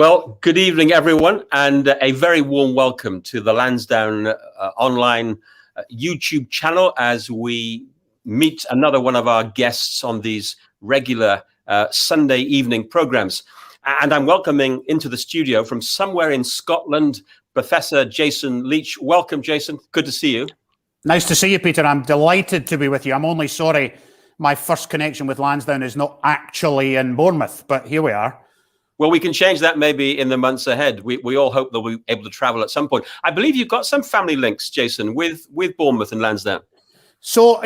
Well, good evening, everyone, and a very warm welcome to the Lansdowne online YouTube channel as we meet another one of our guests on these regular Sunday evening programs. And I'm welcoming into the studio from somewhere in Scotland, Professor Jason Leitch. Welcome, Jason. Good to see you. Nice to see you, Peter. I'm delighted to be with you. I'm only sorry my first connection with Lansdowne is not actually in Bournemouth, but here we are. Well, we can change that maybe in the months ahead. We all hope that we'll be able to travel at some point. I believe you've got some family links, Jason, with Bournemouth and Lansdowne. So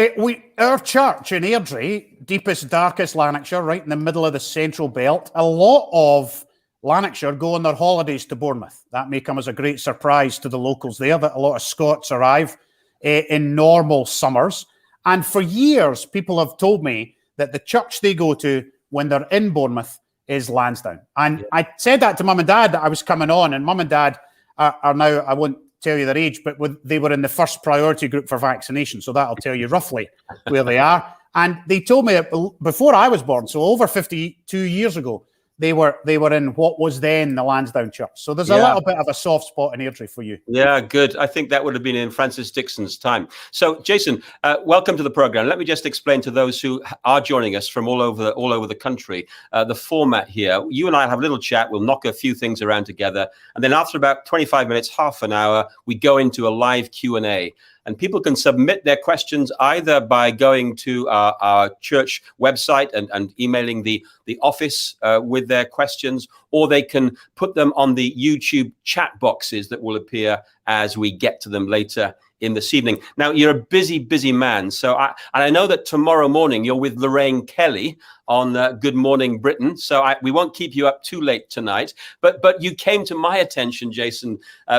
our church in Airdrie, deepest, darkest Lanarkshire, right in the middle of the central belt, a lot of Lanarkshire go on their holidays to Bournemouth. That may come as a great surprise to the locals there, that a lot of Scots arrive in normal summers. And for years, people have told me that the church they go to when they're in Bournemouth is Lansdowne. And I said that to Mum and Dad that I was coming on, and Mum and Dad are now, I won't tell you their age, but they were in the first priority group for vaccination. So that'll tell you roughly where they are. And they told me before I was born, so over 52 years ago, they were in what was then the Lansdowne Church. So there's a little bit of a soft spot in Airdrie for you. Yeah, good. I think that would have been in Francis Dixon's time. So, Jason, welcome to the program. Let me just explain to those who are joining us from all over the country the format here. You and I have a little chat. We'll knock a few things around together, and then after about 25 minutes, half an hour, we go into a live Q&A. And people can submit their questions either by going to our church website and emailing the office with their questions, or they can put them on the YouTube chat boxes that will appear as we get to them later in this evening. Now, you're a busy man. So I know that tomorrow morning you're with Lorraine Kelly on Good Morning Britain. So we won't keep you up too late tonight. But you came to my attention, Jason,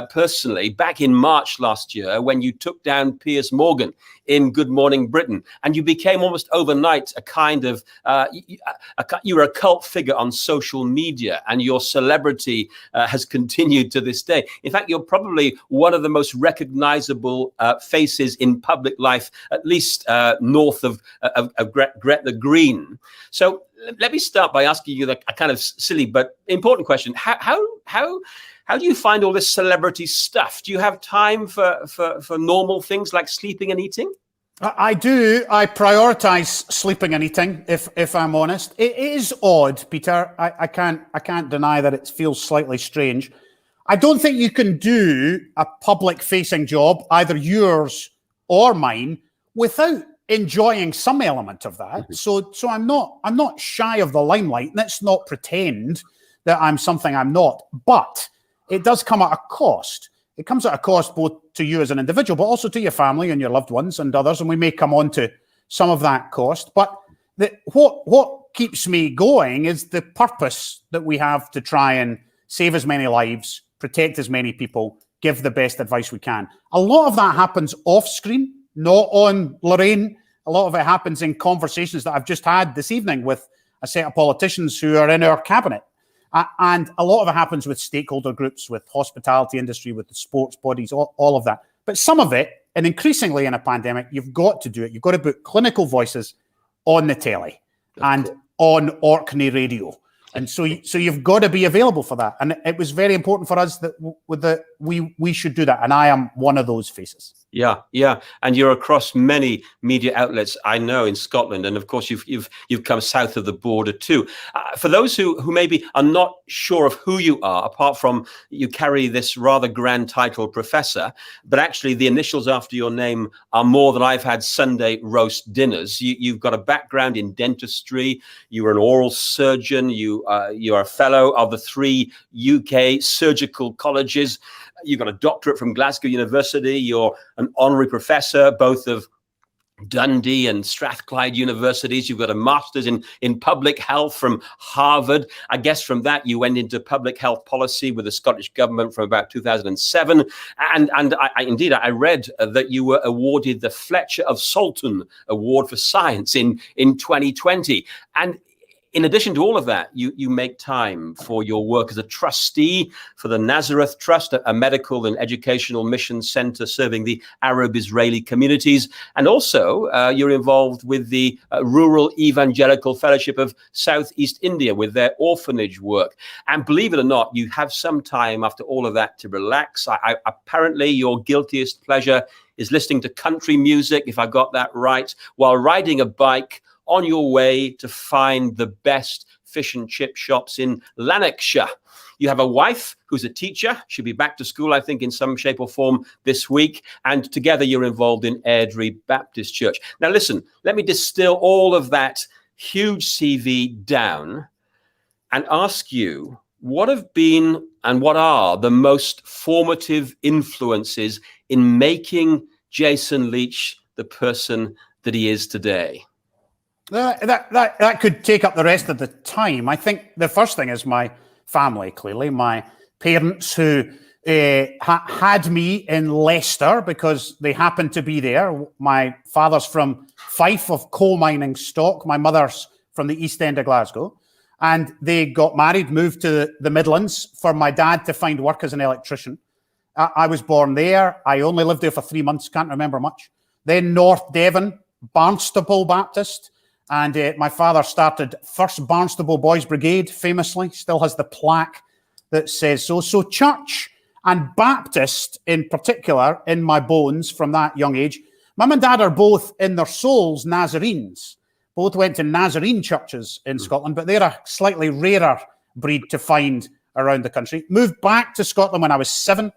personally, back in March last year when you took down Piers Morgan in Good Morning Britain. And you became almost overnight a kind of, you were a cult figure on social media, and your celebrity has continued to this day. In fact, you're probably one of the most recognizable faces in public life, at least north of Gretna Green. So let me start by asking you a kind of silly but important question. How do you find all this celebrity stuff? Do you have time for normal things like sleeping and eating? I do. I prioritize sleeping and eating, if I'm honest. It is odd, Peter. I can't deny that it feels slightly strange. I don't think you can do a public-facing job, either yours or mine, without enjoying some element of that. So I'm not shy of the limelight. Let's not pretend that I'm something I'm not. But it does come at a cost. It comes at a cost both to you as an individual, but also to your family and your loved ones and others. And we may come on to some of that cost. But what keeps me going is the purpose that we have to try and save as many lives, protect as many people, give the best advice we can. A lot of that happens off screen, not on Lorraine. A lot of it happens in conversations that I've just had this evening with a set of politicians who are in our cabinet. And a lot of it happens with stakeholder groups, with hospitality industry, with the sports bodies, all of that. But some of it, and increasingly in a pandemic, you've got to do it. You've got to put clinical voices on the telly and on Orkney radio. And so you've got to be available for that. And it was very important for us that we should do that. And I am one of those faces. Yeah. And you're across many media outlets, I know, in Scotland. And of course, you've come south of the border too. For those who maybe are not sure of who you are, apart from you carry this rather grand title, Professor, but actually the initials after your name are more than I've had Sunday roast dinners. You've got a background in dentistry. You were an oral surgeon. You are a fellow of the 3 UK surgical colleges. You've got a doctorate from Glasgow University. You're an honorary professor, both of Dundee and Strathclyde universities. You've got a master's in public health from Harvard. I guess from that you went into public health policy with the Scottish government from about 2007. And I read that you were awarded the Fletcher of Salton Award for Science in 2020. And in addition to all of that, you make time for your work as a trustee for the Nazareth Trust, a medical and educational mission center serving the Arab Israeli communities. And also, you're involved with the Rural Evangelical Fellowship of Southeast India with their orphanage work. And believe it or not, you have some time after all of that to relax. Apparently, your guiltiest pleasure is listening to country music, if I got that right, while riding a bike on your way to find the best fish and chip shops in Lanarkshire. You have a wife who's a teacher. She'll be back to school, I think, in some shape or form this week. And together you're involved in Airdrie Baptist Church. Now, listen, let me distill all of that huge CV down and ask you, what have been and what are the most formative influences in making Jason Leitch the person that he is today? That could take up the rest of the time. I think the first thing is my family, clearly. My parents who had me in Leicester because they happened to be there. My father's from Fife of coal mining stock. My mother's from the East End of Glasgow. And they got married, moved to the Midlands for my dad to find work as an electrician. I was born there. I only lived there for 3 months, can't remember much. Then North Devon, Barnstaple Baptist. And my father started First Barnstaple Boys Brigade, famously, still has the plaque that says so. So church and Baptist in particular in my bones from that young age. Mum and dad are both in their souls Nazarenes. Both went to Nazarene churches in Scotland, but they're a slightly rarer breed to find around the country. Moved back to Scotland when I was 7,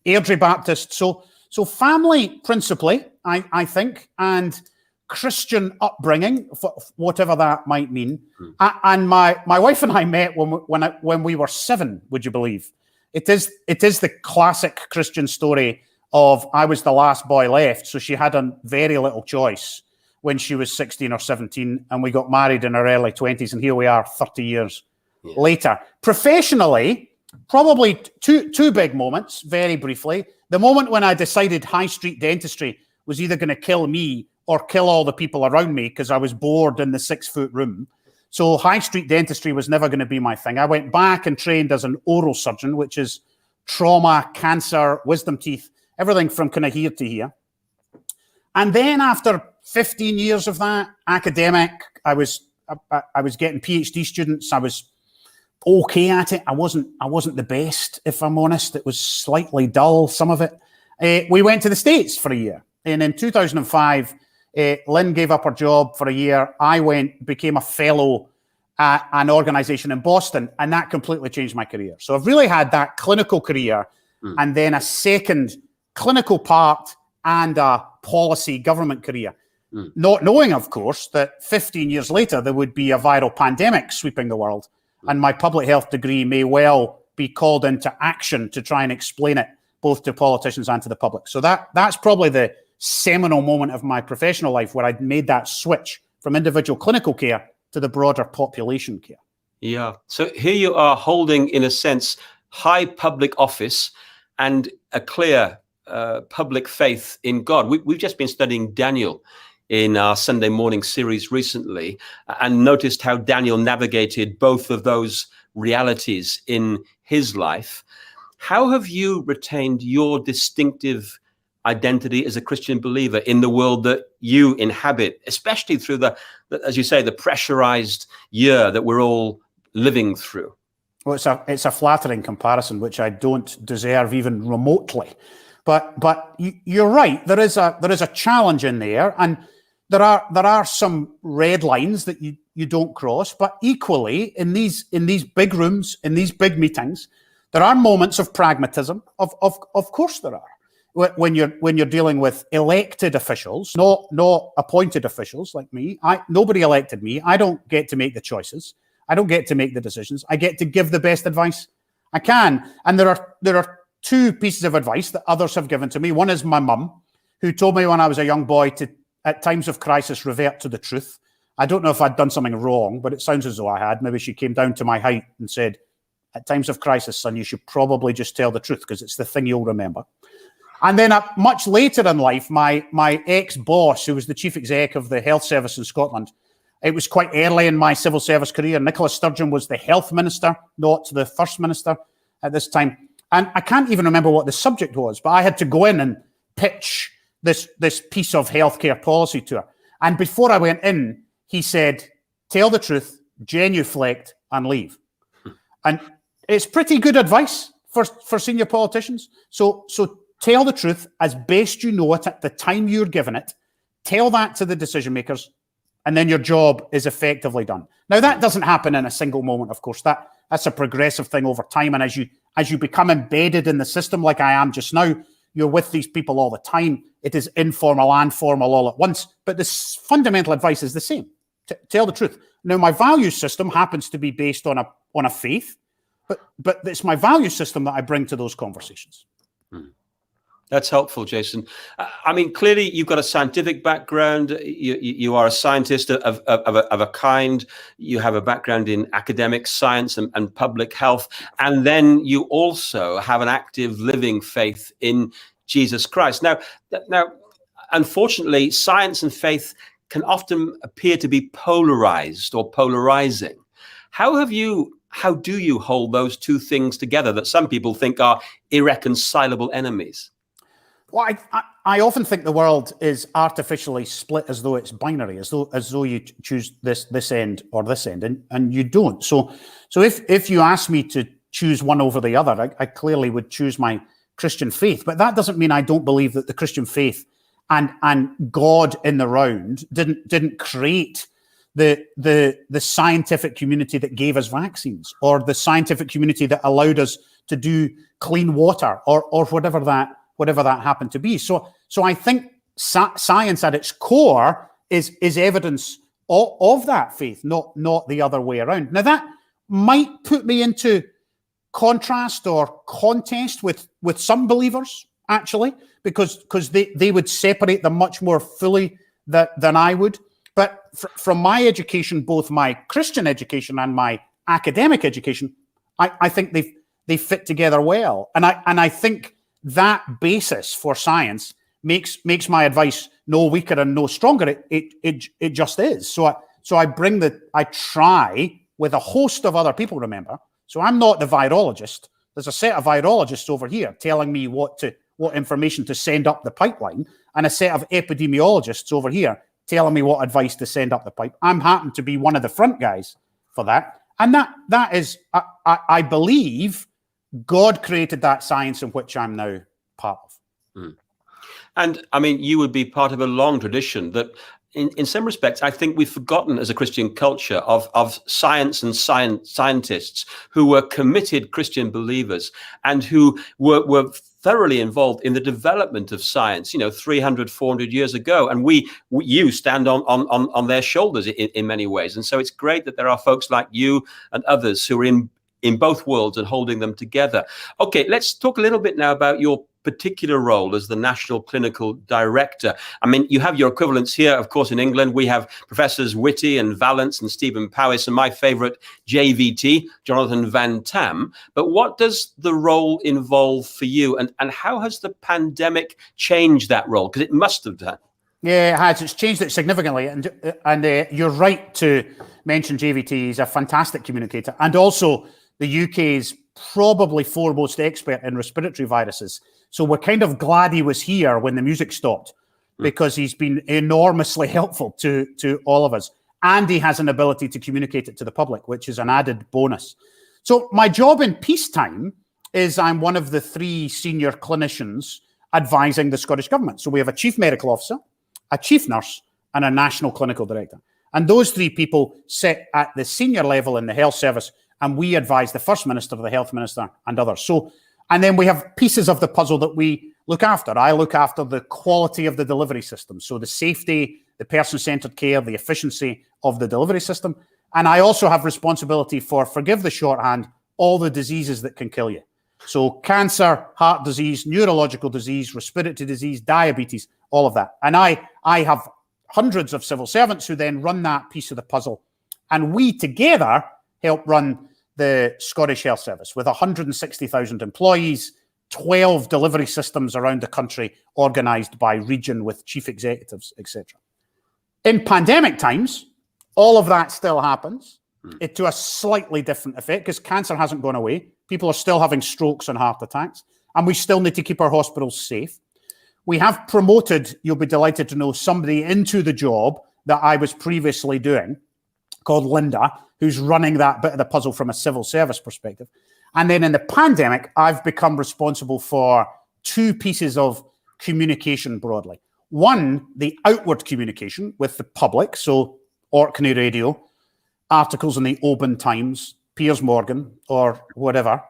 Airdrie Baptist. So family principally, I think, and Christian upbringing, whatever that might mean. And my wife and I met when we were 7, would you believe? It is the classic Christian story of I was the last boy left, so she had a very little choice when she was 16 or 17, and we got married in our early 20s, and here we are 30 years later. Professionally, probably two big moments, very briefly. The moment when I decided high street dentistry was either going to kill me or kill all the people around me because I was bored in the 6-foot room. So high street dentistry was never going to be my thing. I went back and trained as an oral surgeon, which is trauma, cancer, wisdom teeth, everything from kind of here to here. And then after 15 years of that, academic, I was getting PhD students. I was okay at it. I wasn't the best, if I'm honest. It was slightly dull, some of it. We went to the States for a year. And in 2005, Lynn gave up her job for a year. I became a fellow at an organization in Boston, and that completely changed my career. So I've really had that clinical career and then a second clinical part and a policy government career. Not knowing, of course, that 15 years later, there would be a viral pandemic sweeping the world, and my public health degree may well be called into action to try and explain it both to politicians and to the public. So that's probably the seminal moment of my professional life where I'd made that switch from individual clinical care to the broader population care. Yeah. So here you are holding, in a sense, high public office and a clear public faith in God. We've just been studying Daniel in our Sunday morning series recently and noticed how Daniel navigated both of those realities in his life. How have you retained your distinctive identity as a Christian believer in the world that you inhabit, especially through the as you say, the pressurized year that we're all living through? Well, it's a flattering comparison, which I don't deserve even remotely. But you're right. There is a challenge in there, and there are some red lines that you don't cross. But equally, in these big rooms, in these big meetings, there are moments of pragmatism. Of course there are. When you're dealing with elected officials, not appointed officials like me. Nobody elected me. I don't get to make the choices. I don't get to make the decisions. I get to give the best advice I can. And there are two pieces of advice that others have given to me. One is my mum, who told me when I was a young boy to, at times of crisis, revert to the truth. I don't know if I'd done something wrong, but it sounds as though I had. Maybe she came down to my height and said, at times of crisis, son, you should probably just tell the truth because it's the thing you'll remember. And then much later in life, my ex-boss, who was the chief exec of the health service in Scotland, It was quite early in my civil service career. Nicola Sturgeon was the health minister, not the first minister at this time. And I can't even remember what the subject was, but I had to go in and pitch this piece of healthcare policy to her. And before I went in, he said, tell the truth, genuflect, and leave. And it's pretty good advice for senior politicians. So tell the truth as best you know it at the time you're given it. Tell that to the decision makers, and then your job is effectively done. Now, that doesn't happen in a single moment, of course. That's a progressive thing over time. And as you become embedded in the system, like I am just now, you're with these people all the time. It is informal and formal all at once. But the fundamental advice is the same. Tell the truth. Now, my value system happens to be based on a faith, but it's my value system that I bring to those conversations. That's helpful, Jason. I mean, clearly you've got a scientific background. You are a scientist of a kind. You have a background in academic science and public health. And then you also have an active living faith in Jesus Christ. Now, unfortunately, science and faith can often appear to be polarized or polarizing. How do you hold those two things together that some people think are irreconcilable enemies? Well, I often think the world is artificially split as though it's binary, as though you choose this end or this end, and you don't. So if you ask me to choose one over the other, I clearly would choose my Christian faith. But that doesn't mean I don't believe that the Christian faith and God in the round didn't create the scientific community that gave us vaccines, or the scientific community that allowed us to do clean water, or whatever that happened to be. So I think science at its core is evidence of that faith, not the other way around. Now, that might put me into contrast or contest with some believers, actually, because they would separate them much more fully than I would. But from my education, both my Christian education and my academic education, I think they fit together well. And I think that basis for science makes my advice no weaker and no stronger. It just is. So I try with a host of other people, remember. So I'm not the virologist. There's a set of virologists over here telling me what information to send up the pipeline, and a set of epidemiologists over here telling me what advice to send up the pipe. I'm happen to be one of the front guys for that. And that is, I believe, God created that science in which I'm now part of. And I mean, you would be part of a long tradition that in some respects, I think we've forgotten as a Christian culture of science and scientists who were committed Christian believers and who were thoroughly involved in the development of science, 300, 400 years ago. And you stand on their shoulders in many ways. And so it's great that there are folks like you and others who are in both worlds and holding them together. Okay, let's talk a little bit now about your particular role as the National Clinical Director. I mean, you have your equivalents here, of course, in England. We have Professors Whitty and Vallance and Stephen Powis, and my favorite, JVT, Jonathan Van Tam. But what does the role involve for you? And how has the pandemic changed that role? Because it must have done. Yeah, it has. It's changed it significantly. And you're right to mention JVT. He's a fantastic communicator. And also the UK's probably foremost expert in respiratory viruses. So we're kind of glad he was here when the music stopped, because he's been enormously helpful to all of us. And he has an ability to communicate it to the public, which is an added bonus. So my job in peacetime is I'm one of the 3 senior clinicians advising the Scottish Government. So we have a chief medical officer, a chief nurse, and a national clinical director. And those 3 people sit at the senior level in the health service, and we advise the First Minister, the Health Minister, and others. So, and then we have pieces of the puzzle that we look after. I look after the quality of the delivery system. So the safety, the person-centered care, the efficiency of the delivery system. And I also have responsibility for, forgive the shorthand, all the diseases that can kill you. So cancer, heart disease, neurological disease, respiratory disease, diabetes, all of that. And I have hundreds of civil servants who then run that piece of the puzzle. And we together help run the Scottish Health Service with 160,000 employees, 12 delivery systems around the country, organised by region with chief executives, etc. In pandemic times, All of that still happens, to a slightly different effect, because cancer hasn't gone away. People are still having strokes and heart attacks, and we still need to keep our hospitals safe. We have promoted, you'll be delighted to know, somebody into the job that I was previously doing, called Linda, who's running that bit of the puzzle from a civil service perspective. And then in the pandemic, I've become responsible for two pieces of communication broadly. One, the outward communication with the public, so Orkney Radio, articles in the Oban Times, Piers Morgan, or whatever,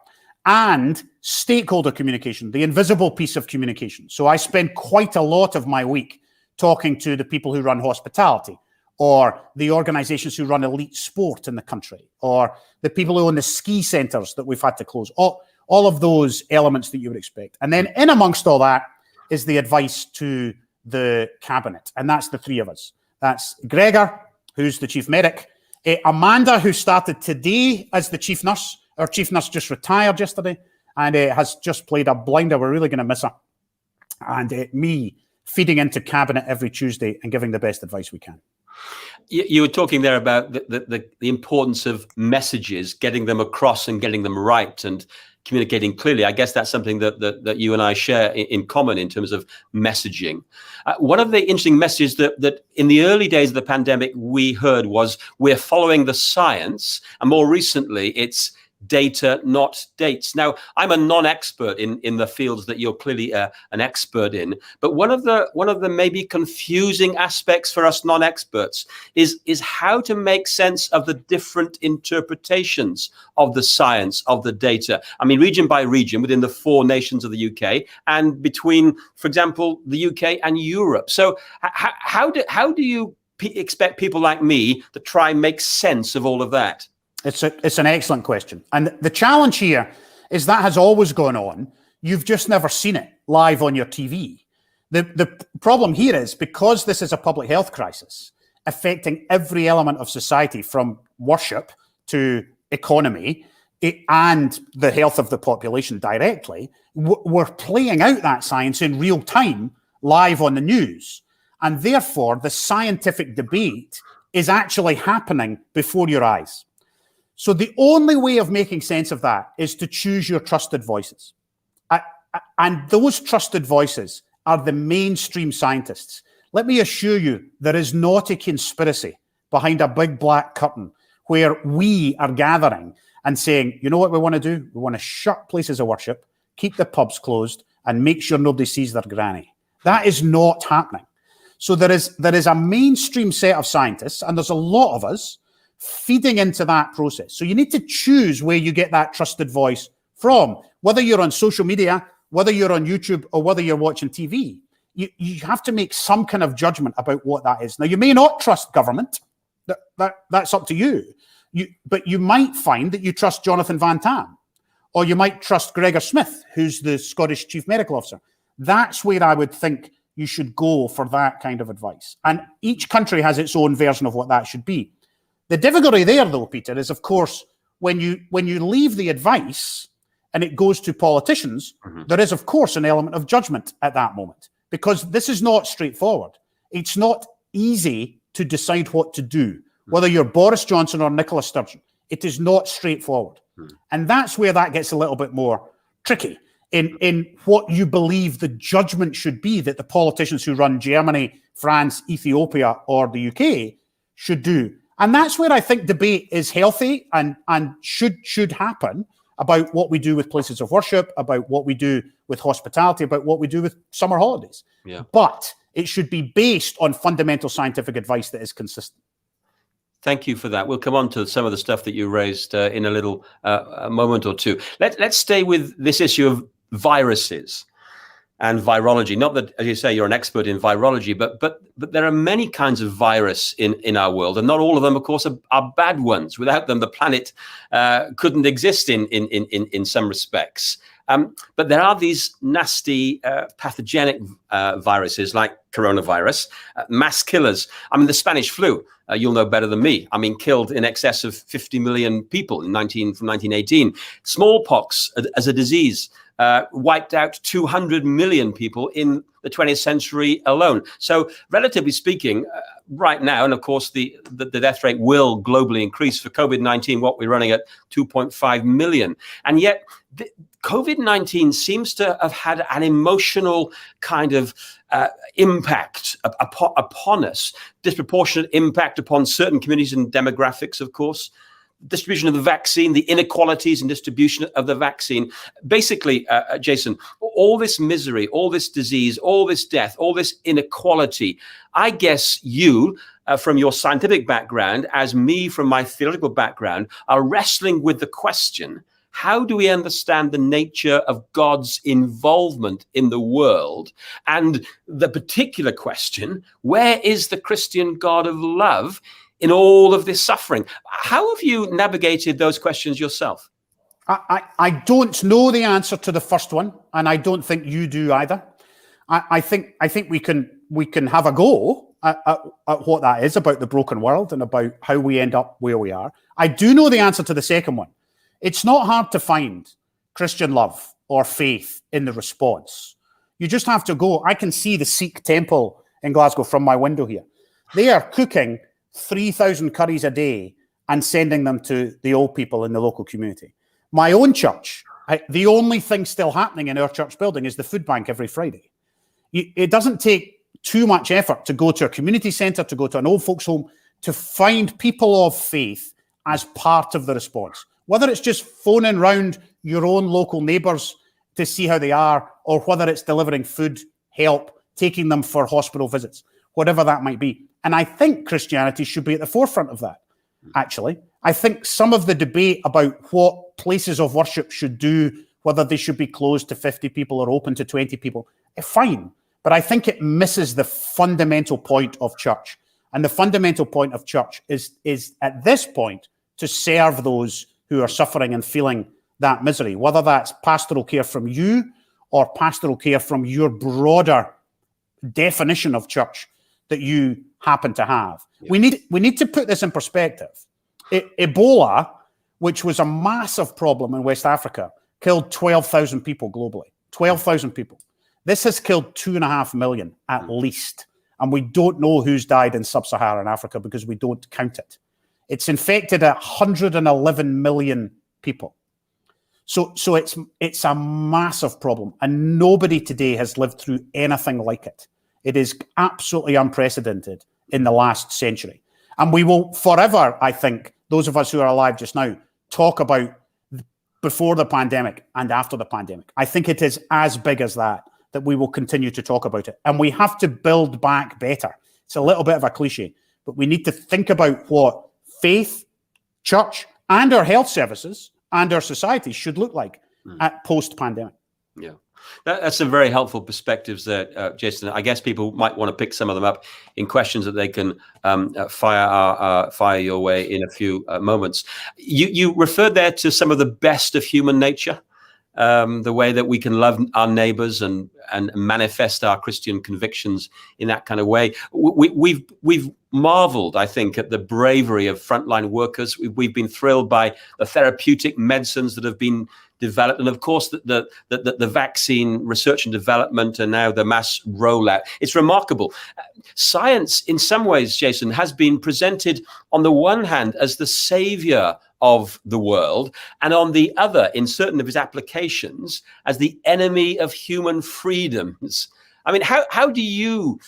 and stakeholder communication, the invisible piece of communication. So I spend quite a lot of my week talking to the people who run hospitality, or the organizations who run elite sport in the country, or the people who own the ski centers that we've had to close, all of those elements that you would expect. And then in amongst all that is the advice to the cabinet, and that's the three of us. That's Gregor, who's the chief medic, Amanda, who started today as the chief nurse. Our chief nurse just retired yesterday and has just played a blinder. We're really going to miss her. And me feeding into cabinet every Tuesday and giving the best advice we can. You were talking there about the importance of messages, getting them across and getting them right and communicating clearly. I guess that's something that you and I share in common in terms of messaging. One of the interesting messages that in the early days of the pandemic we heard was, we're following the science, and more recently it's data, not dates. Now, I'm a non-expert in the fields that you're clearly an expert in, but one of the maybe confusing aspects for us non-experts is how to make sense of the different interpretations of the science, of the data. I mean, region by region within the 4 nations of the UK, and between, for example, the UK and Europe. So how do you expect people like me to try and make sense of all of that? It's an excellent question. And the challenge here is that has always gone on. You've just never seen it live on your TV. The problem here is, because this is a public health crisis affecting every element of society, from worship to economy and the health of the population directly, we're playing out that science in real time live on the news. And therefore, the scientific debate is actually happening before your eyes. So the only way of making sense of that is to choose your trusted voices. And those trusted voices are the mainstream scientists. Let me assure you, there is not a conspiracy behind a big black curtain where we are gathering and saying, you know what we want to do? We want to shut places of worship, keep the pubs closed, and make sure nobody sees their granny. That is not happening. So there is a mainstream set of scientists, and there's a lot of us feeding into that process. So you need to choose where you get that trusted voice from, whether you're on social media, whether you're on YouTube, or whether you're watching TV. You have to make some kind of judgment about what that is. Now, you may not trust government. That's up to you. But you might find that you trust Jonathan Van Tam, or you might trust Gregor Smith, who's the Scottish Chief Medical Officer. That's where I would think you should go for that kind of advice. And each country has its own version of what that should be. The difficulty there, though, Peter, is, of course, when you leave the advice and it goes to politicians, there is, of course, an element of judgment at that moment, because this is not straightforward. It's not easy to decide what to do, whether you're Boris Johnson or Nicola Sturgeon. It is not straightforward. And that's where that gets a little bit more tricky in what you believe the judgment should be that the politicians who run Germany, France, Ethiopia, or the UK should do. And that's where I think debate is healthy and should happen about what we do with places of worship, about what we do with hospitality, about what we do with summer holidays. Yeah. But it should be based on fundamental scientific advice that is consistent. Thank you for that. We'll come on to some of the stuff that you raised in a little a moment or two. Let's stay with this issue of viruses and virology. Not that, as you say, you're an expert in virology, but there are many kinds of virus in our world, and not all of them, of course, are bad ones. Without them, the planet couldn't exist in some respects. But there are these nasty pathogenic viruses like coronavirus, mass killers. I mean, the Spanish flu, you'll know better than me. I mean, killed in excess of 50 million people from 1918. Smallpox as a disease wiped out 200 million people in the 20th century alone. So relatively speaking, right now, and of course the death rate will globally increase for COVID-19, what we're running at 2.5 million. And yet COVID-19 seems to have had an emotional kind of impact upon us, disproportionate impact upon certain communities and demographics, of course. Distribution of the vaccine, the inequalities in distribution of the vaccine. Basically, Jason, all this misery, all this disease, all this death, all this inequality, I guess you, from your scientific background, as me from my theological background, are wrestling with the question, how do we understand the nature of God's involvement in the world? And the particular question, where is the Christian God of love in all of this suffering? How have you navigated those questions yourself? I don't know the answer to the first one, and I don't think you do either. I think we can have a go at what that is about the broken world and about how we end up where we are. I do know the answer to the second one. It's not hard to find Christian love or faith in the response. You just have to go. I can see the Sikh temple in Glasgow from my window here. They are cooking 3,000 curries a day and sending them to the old people in the local community. My own church, the only thing still happening in our church building is the food bank every Friday. It doesn't take too much effort to go to a community centre, to go to an old folks' home, to find people of faith as part of the response. Whether it's just phoning round your own local neighbours to see how they are, or whether it's delivering food, help, taking them for hospital visits, whatever that might be. And I think Christianity should be at the forefront of that, actually. I think some of the debate about what places of worship should do, whether they should be closed to 50 people or open to 20 people, fine. But I think it misses the fundamental point of church. And the fundamental point of church is at this point to serve those who are suffering and feeling that misery, whether that's pastoral care from you or pastoral care from your broader definition of church that you happen to have. Yeah. We need to put this in perspective. Ebola, which was a massive problem in West Africa, killed 12,000 people globally. 12,000 people. This has killed 2.5 million at least. And we don't know who's died in sub-Saharan Africa because we don't count it. It's infected 111 million people. So it's a massive problem. And nobody today has lived through anything like it. It is absolutely unprecedented in the last century. And we will forever, I think, those of us who are alive just now, talk about before the pandemic and after the pandemic. I think it is as big as that we will continue to talk about it. And we have to build back better. It's a little bit of a cliche, but we need to think about what faith, church, and our health services and our society should look like at post-pandemic. Yeah. That's some very helpful perspectives there, Jason. I guess people might want to pick some of them up in questions that they can fire your way in a few moments. You referred there to some of the best of human nature, the way that we can love our neighbors and manifest our Christian convictions in that kind of way. We've marveled, I think, at the bravery of frontline workers. We've been thrilled by the therapeutic medicines that have been developed, and of course the vaccine research and development, and now the mass rollout. It's remarkable. Science, in some ways, Jason, has been presented on the one hand as the savior of the world, and on the other, in certain of its applications, as the enemy of human freedoms. I mean, how do you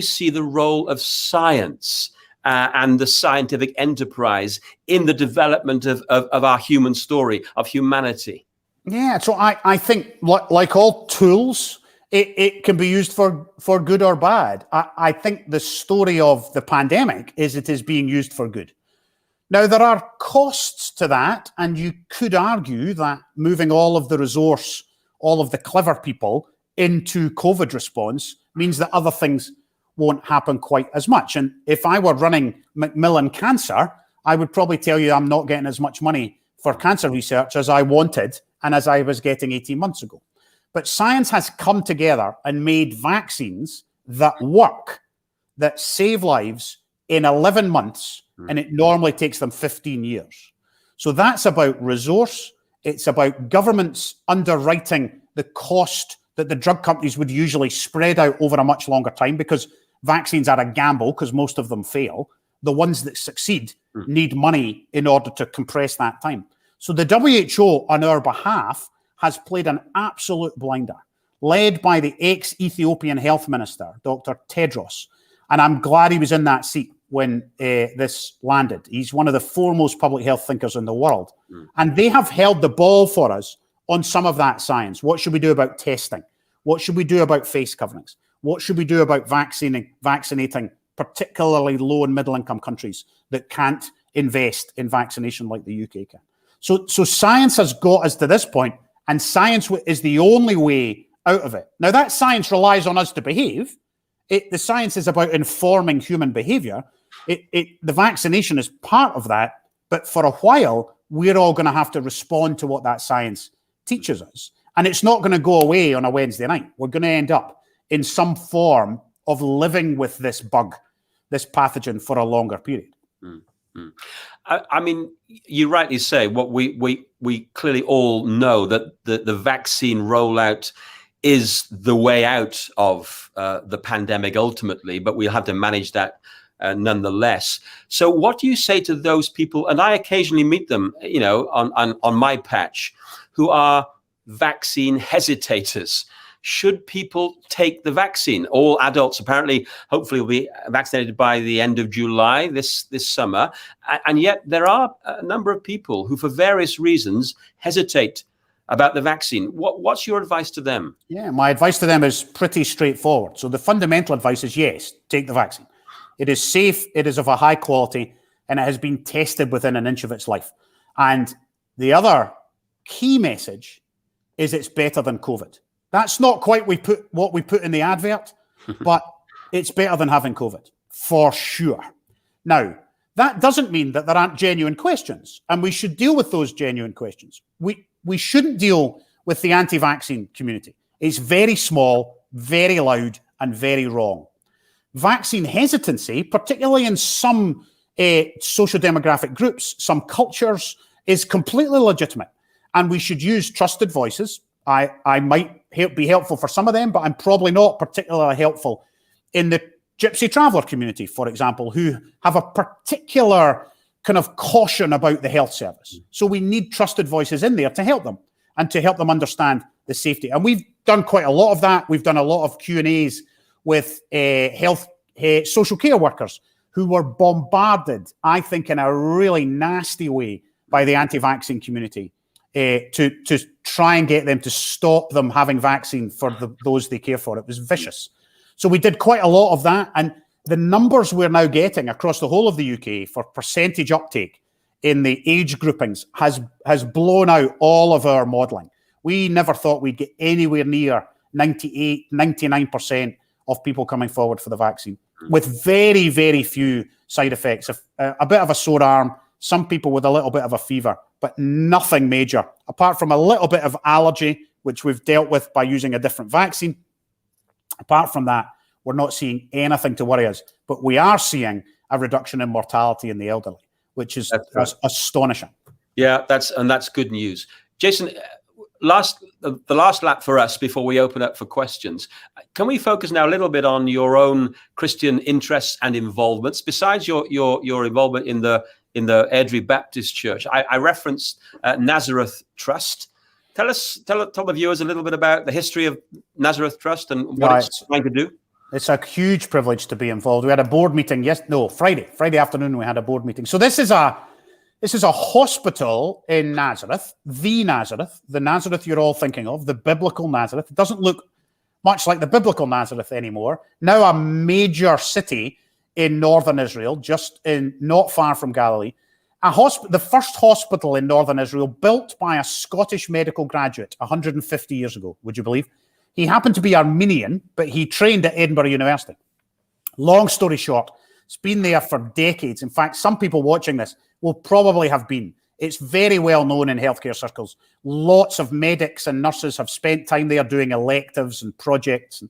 see the role of science and the scientific enterprise in the development of our human story, of humanity? Yeah, so I think, like all tools, it can be used for good or bad. I think the story of the pandemic is it is being used for good. Now, there are costs to that, and you could argue that moving all of the resource, all of the clever people into COVID response means that other things won't happen quite as much. And if I were running Macmillan Cancer, I would probably tell you I'm not getting as much money for cancer research as I wanted and as I was getting 18 months ago. But science has come together and made vaccines that work, that save lives in 11 months, and it normally takes them 15 years. So that's about resource. It's about governments underwriting the cost that the drug companies would usually spread out over a much longer time, because vaccines are a gamble because most of them fail. The ones that succeed need money in order to compress that time. So the WHO on our behalf has played an absolute blinder, led by the ex-Ethiopian health minister, Dr. Tedros. And I'm glad he was in that seat when this landed. He's one of the foremost public health thinkers in the world. And they have held the ball for us on some of that science. What should we do about testing? What should we do about face coverings? What should we do about vaccinating particularly low and middle income countries that can't invest in vaccination like the UK can? So science has got us to this point, and science is the only way out of it. Now, that science relies on us to behave. The science is about informing human behavior. The vaccination is part of that, but for a while, we're all going to have to respond to what that science teaches us. And it's not going to go away on a Wednesday night. We're going to end up in some form of living with this bug, this pathogen, for a longer period. I mean, you rightly say what we clearly all know, that the vaccine rollout is the way out of the pandemic ultimately, but we'll have to manage that nonetheless. So what do you say to those people, and I occasionally meet them, on my patch, who are vaccine hesitators? Should people take the vaccine? All adults apparently, hopefully, will be vaccinated by the end of July this summer. And yet there are a number of people who, for various reasons, hesitate about the vaccine. What's your advice to them? Yeah, my advice to them is pretty straightforward. So the fundamental advice is, yes, take the vaccine. It is safe, it is of a high quality, and it has been tested within an inch of its life. And the other key message is it's better than COVID. That's not quite what we put in the advert, but it's better than having COVID, for sure. Now, that doesn't mean that there aren't genuine questions, and we should deal with those genuine questions. We shouldn't deal with the anti-vaccine community. It's very small, very loud, and very wrong. Vaccine hesitancy, particularly in some social demographic groups, some cultures, is completely legitimate, and we should use trusted voices. I might be helpful for some of them, but I'm probably not particularly helpful in the gypsy traveller community, for example, who have a particular kind of caution about the health service. So we need trusted voices in there to help them and to help them understand the safety. And we've done quite a lot of that. We've done a lot of Q&As with social care workers who were bombarded, I think, in a really nasty way by the anti-vaccine community to try and get them to stop them having vaccine for those they care for. It was vicious. So we did quite a lot of that. And the numbers we're now getting across the whole of the UK for percentage uptake in the age groupings has blown out all of our modelling. We never thought we'd get anywhere near 98, 99% of people coming forward for the vaccine, with very, very few side effects. A bit of a sore arm, some people with a little bit of a fever, but nothing major, apart from a little bit of allergy, which we've dealt with by using a different vaccine. Apart from that, we're not seeing anything to worry us, but we are seeing a reduction in mortality in the elderly, which is astonishing. Yeah, that's good news. Jason, the last lap for us before we open up for questions. Can we focus now a little bit on your own Christian interests and involvements besides your involvement in the Airdrie Baptist Church? I referenced Nazareth Trust. Tell the viewers a little bit about the history of Nazareth Trust and what it's trying to do. It's a huge privilege to be involved. We had a board meeting Friday afternoon. We had a board meeting. So this is a hospital in Nazareth, the Nazareth you're all thinking of, the biblical Nazareth. It doesn't look much like the biblical Nazareth anymore. Now a major city in northern Israel, not far from Galilee. The first hospital in northern Israel built by a Scottish medical graduate 150 years ago, would you believe? He happened to be Armenian, but he trained at Edinburgh University. Long story short, it's been there for decades. In fact, some people watching this will probably have been. It's very well known in healthcare circles. Lots of medics and nurses have spent time there doing electives and projects,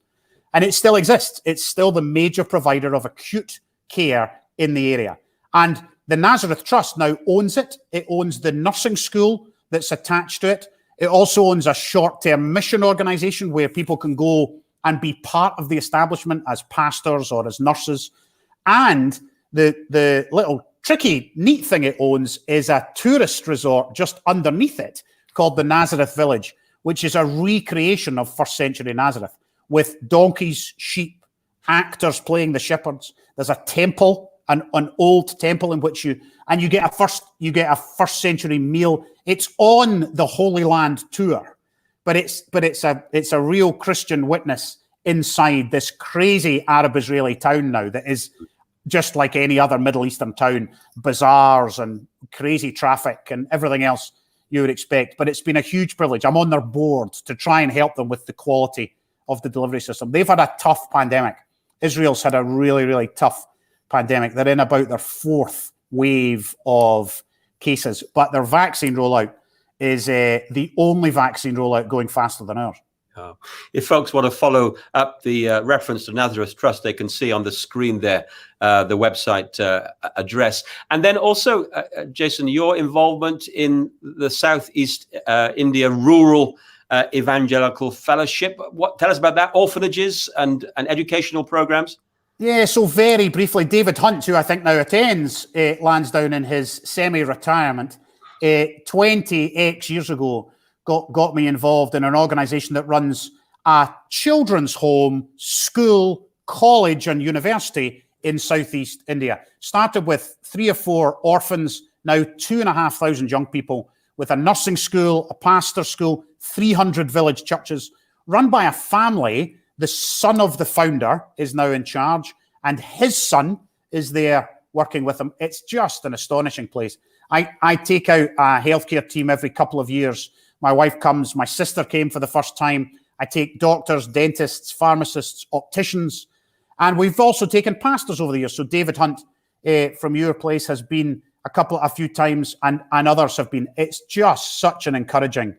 and it still exists. It's still the major provider of acute care in the area. And the Nazareth Trust now owns it. It owns the nursing school that's attached to it. It also owns a short-term mission organisation where people can go and be part of the establishment as pastors or as nurses. And the little tricky, neat thing it owns is a tourist resort just underneath it called the Nazareth Village, which is a recreation of first century Nazareth with donkeys, sheep, actors playing the shepherds. There's a temple, an old temple in which you get a first century meal. It's on the Holy Land tour, but it's a real Christian witness inside this crazy Arab Israeli town now that is just like any other Middle Eastern town, bazaars and crazy traffic and everything else you would expect. But it's been a huge privilege. I'm on their board to try and help them with the quality of the delivery system. They've had a tough pandemic. Israel's had a really, really tough pandemic. They're in about their fourth wave of cases, but their vaccine rollout is the only vaccine rollout going faster than ours. If folks want to follow up the reference to Nazareth Trust, they can see on the screen there the website address. And then also, Jason, your involvement in the Southeast India Rural Evangelical Fellowship. Tell us about that, orphanages and educational programs. Yeah, so very briefly, David Hunt, who I think now attends Lansdowne in his semi-retirement, 20 years ago, got me involved in an organisation that runs a children's home, school, college and university in Southeast India. Started with 3 or 4 orphans, now 2,500 young people, with a nursing school, a pastor's school, 300 village churches, run by a family. The son of the founder is now in charge, and his son is there working with him. It's just an astonishing place. I take out a healthcare team every couple of years. My wife comes. My sister came for the first time. I take doctors, dentists, pharmacists, opticians, and we've also taken pastors over the years. So David Hunt from your place has been a few times, and others have been. It's just such an encouraging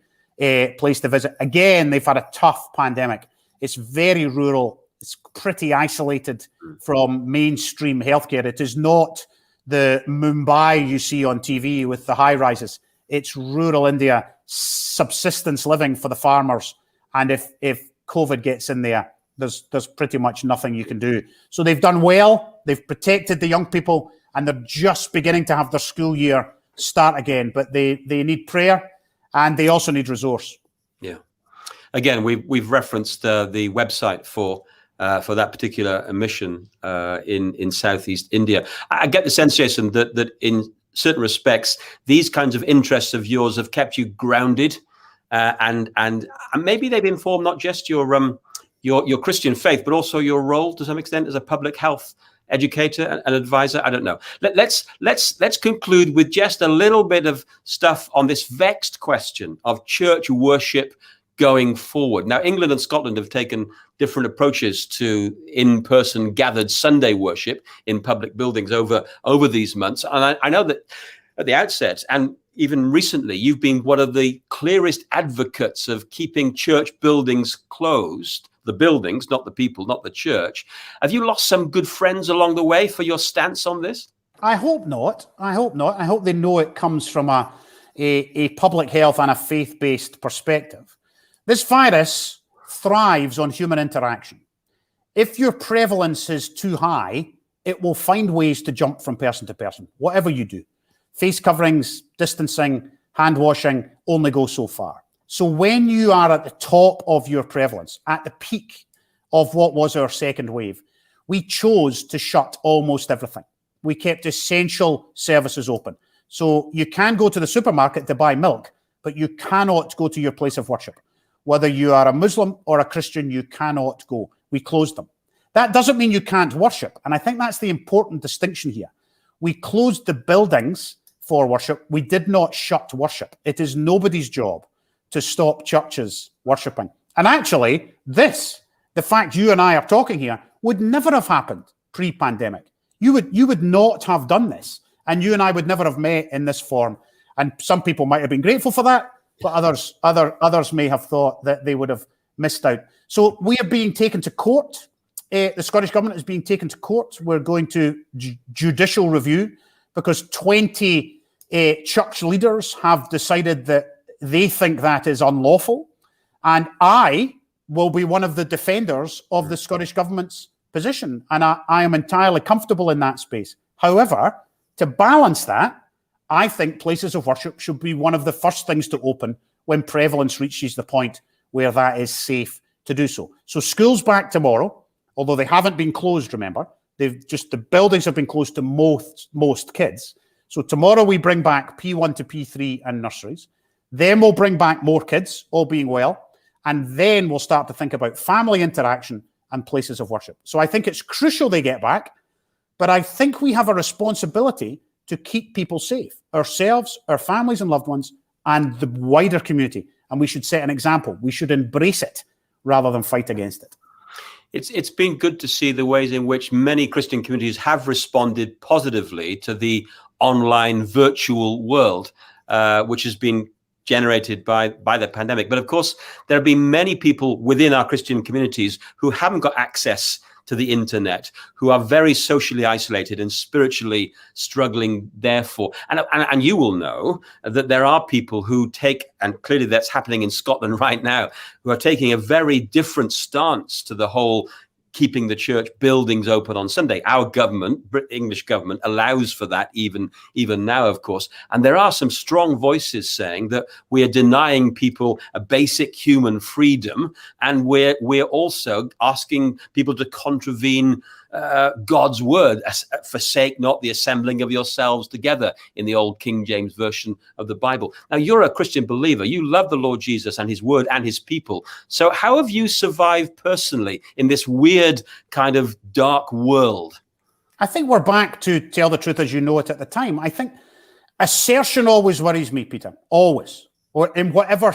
place to visit. Again, they've had a tough pandemic. It's very rural. It's pretty isolated from mainstream healthcare. It is not the Mumbai you see on TV with the high rises. It's rural India, subsistence living for the farmers. And if COVID gets in there, there's pretty much nothing you can do. So they've done well. They've protected the young people, and they're just beginning to have their school year start again. But they need prayer, and they also need resource. Yeah. Again, we've referenced the website for that particular mission in Southeast India. I get the sense, Jason, that in certain respects, these kinds of interests of yours have kept you grounded, and maybe they've informed not just your Christian faith, but also your role to some extent as a public health educator and advisor. I don't know. Let's conclude with just a little bit of stuff on this vexed question of church worship going forward. Now, England and Scotland have taken different approaches to in-person gathered Sunday worship in public buildings over these months. And I know that at the outset, and even recently, you've been one of the clearest advocates of keeping church buildings closed, the buildings, not the people, not the church. Have you lost some good friends along the way for your stance on this? I hope not. I hope they know it comes from a public health and a faith-based perspective. This virus thrives on human interaction. If your prevalence is too high, it will find ways to jump from person to person, whatever you do. Face coverings, distancing, hand washing only go so far. So when you are at the top of your prevalence, at the peak of what was our second wave, we chose to shut almost everything. We kept essential services open. So you can go to the supermarket to buy milk, but you cannot go to your place of worship. Whether you are a Muslim or a Christian, you cannot go. We closed them. That doesn't mean you can't worship. And I think that's the important distinction here. We closed the buildings for worship. We did not shut worship. It is nobody's job to stop churches worshiping. And actually, the fact you and I are talking here, would never have happened pre-pandemic. You would not have done this. And you and I would never have met in this form. And some people might have been grateful for that, but others may have thought that they would have missed out. So we are being taken to court. The Scottish Government is being taken to court. We're going to judicial review because 20 church leaders have decided that they think that is unlawful. And I will be one of the defenders of the Scottish Government's position. And I am entirely comfortable in that space. However, to balance that, I think places of worship should be one of the first things to open when prevalence reaches the point where that is safe to do so. So schools back tomorrow, although they haven't been closed, remember, the buildings have been closed to most kids. So tomorrow we bring back P1 to P3 and nurseries. Then we'll bring back more kids, all being well. And then we'll start to think about family interaction and places of worship. So I think it's crucial they get back, but I think we have a responsibility to keep people safe, ourselves, our families and loved ones, and the wider community. And we should set an example. We should embrace it rather than fight against it. It's been good to see the ways in which many Christian communities have responded positively to the online virtual world, which has been generated by the pandemic. But of course, there have been many people within our Christian communities who haven't got access to the internet, who are very socially isolated and spiritually struggling therefore. And you will know that there are people who take, and clearly that's happening in Scotland right now, who are taking a very different stance to the whole keeping the church buildings open on Sunday. Our government, English government, allows for that even now, of course. And there are some strong voices saying that we are denying people a basic human freedom, and we're also asking people to contravene God's word, forsake not the assembling of yourselves together, in the old King James version of the Bible. Now, you're a Christian believer. You love the Lord Jesus and his word and his people. So how have you survived personally in this weird kind of dark world? I think we're back to tell the truth as you know it at the time. I think assertion always worries me, Peter, always, or in whatever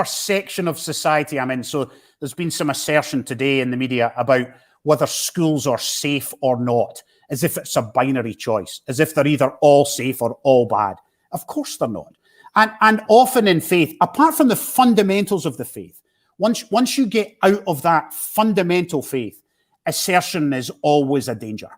section of society I'm in. So there's been some assertion today in the media about whether schools are safe or not, as if it's a binary choice, as if they're either all safe or all bad. Of course they're not. And often in faith, apart from the fundamentals of the faith, once you get out of that fundamental faith, assertion is always a danger.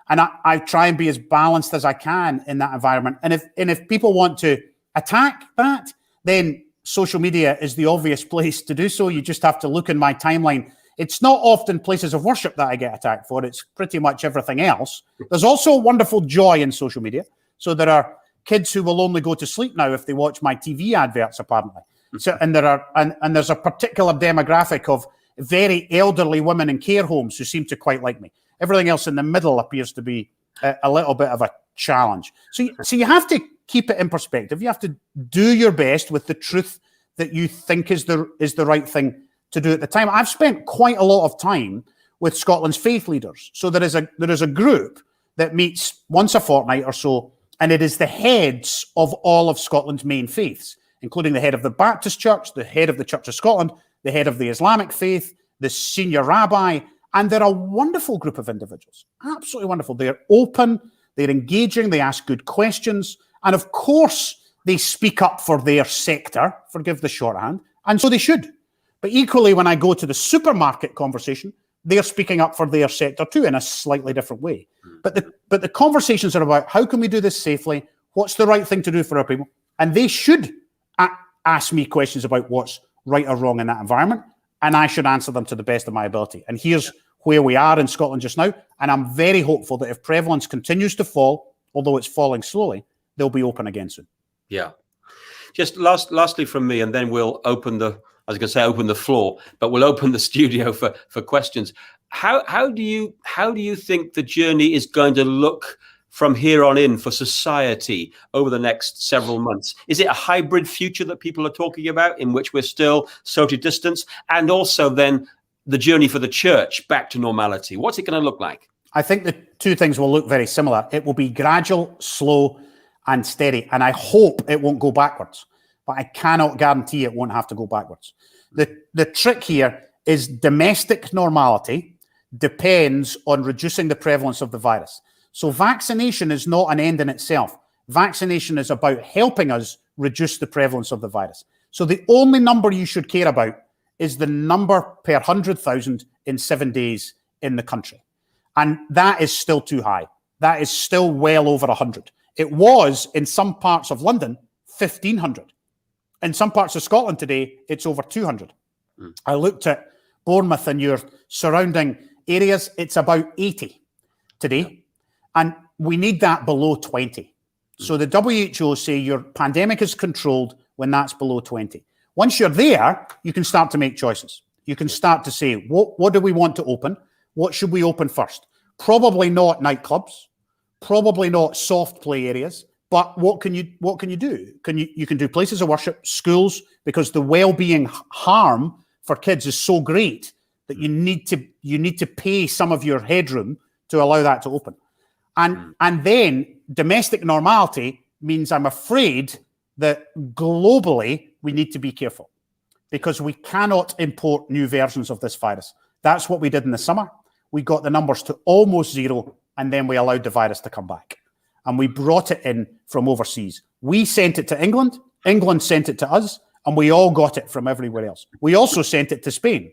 And I try and be as balanced as I can in that environment. And if people want to attack that, then social media is the obvious place to do so. You just have to look in my timeline. It's not often places of worship that I get attacked for. It's pretty much everything else. There's also a wonderful joy in social media. So there are kids who will only go to sleep now if they watch my TV adverts, apparently. So, and there's a particular demographic of very elderly women in care homes who seem to quite like me. Everything else in the middle appears to be a little bit of a challenge. So you have to keep it in perspective. You have to do your best with the truth that you think is the right thing to do at the time. I've spent quite a lot of time with Scotland's faith leaders. So there is a group that meets once a fortnight or so, and it is the heads of all of Scotland's main faiths, including the head of the Baptist Church, the head of the Church of Scotland, the head of the Islamic faith, the senior rabbi, and they're a wonderful group of individuals, absolutely wonderful. They're open, they're engaging, they ask good questions, and of course they speak up for their sector, forgive the shorthand, and so they should. But equally, when I go to the supermarket conversation, they're speaking up for their sector too in a slightly different way. But the conversations are about how can we do this safely? What's the right thing to do for our people? And they should ask me questions about what's right or wrong in that environment, and I should answer them to the best of my ability. And here's where we are in Scotland just now, and I'm very hopeful that if prevalence continues to fall, although it's falling slowly, they'll be open again soon. Yeah. Just lastly from me, and then we'll open the floor, but we'll open the studio for questions. How do you think the journey is going to look from here on in for society over the next several months? Is it a hybrid future that people are talking about, in which we're still socially distanced, and also then the journey for the church back to normality? What's it going to look like? I think the two things will look very similar. It will be gradual, slow, and steady, and I hope it won't go backwards. But I cannot guarantee it won't have to go backwards. The trick here is domestic normality depends on reducing the prevalence of the virus. So vaccination is not an end in itself. Vaccination is about helping us reduce the prevalence of the virus. So the only number you should care about is the number per 100,000 in 7 days in the country. And that is still too high. That is still well over 100. It was, in some parts of London, 1,500. In some parts of Scotland today, it's over 200. I looked at Bournemouth and your surrounding areas. It's about 80 today, and we need that below 20. So the WHO say your pandemic is controlled when that's below 20. Once you're there, you can start to make choices. You can start to say, what do we want to open? What should we open first? Probably not nightclubs, probably not soft play areas, but what can you do? You can do places of worship, schools, because the well-being harm for kids is so great that you need to pay some of your headroom to allow that to open. And then domestic normality means, I'm afraid, that globally we need to be careful, because we cannot import new versions of this virus. That's what we did in the summer. We got the numbers to almost zero, and then we allowed the virus to come back. And we brought it in from overseas. We sent it to England, England sent it to us, and we all got it from everywhere else. We also sent it to Spain,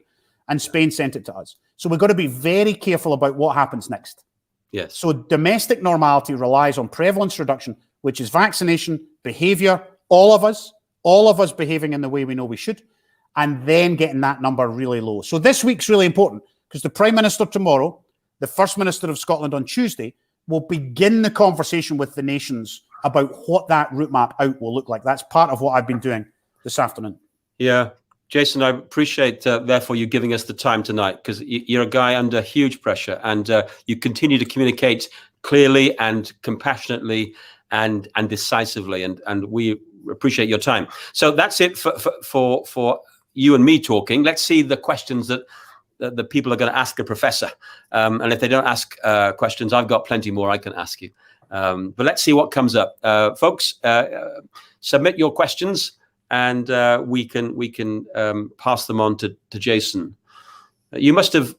and Spain sent it to us. So we've got to be very careful about what happens next. Yes. So domestic normality relies on prevalence reduction, which is vaccination, behavior, all of us behaving in the way we know we should, and then getting that number really low. So this week's really important, because the Prime Minister tomorrow, the First Minister of Scotland on Tuesday, will begin the conversation with the nations about what that route map out will look like. That's part of what I've been doing this afternoon. Yeah. Jason, I appreciate, therefore, you giving us the time tonight, because you're a guy under huge pressure, and you continue to communicate clearly and compassionately and decisively, and we appreciate your time. So that's it for you and me talking. Let's see the questions that the people are going to ask the professor. And if they don't ask questions, I've got plenty more I can ask you. But let's see what comes up. Folks, submit your questions, and we can pass them on to Jason. You must have.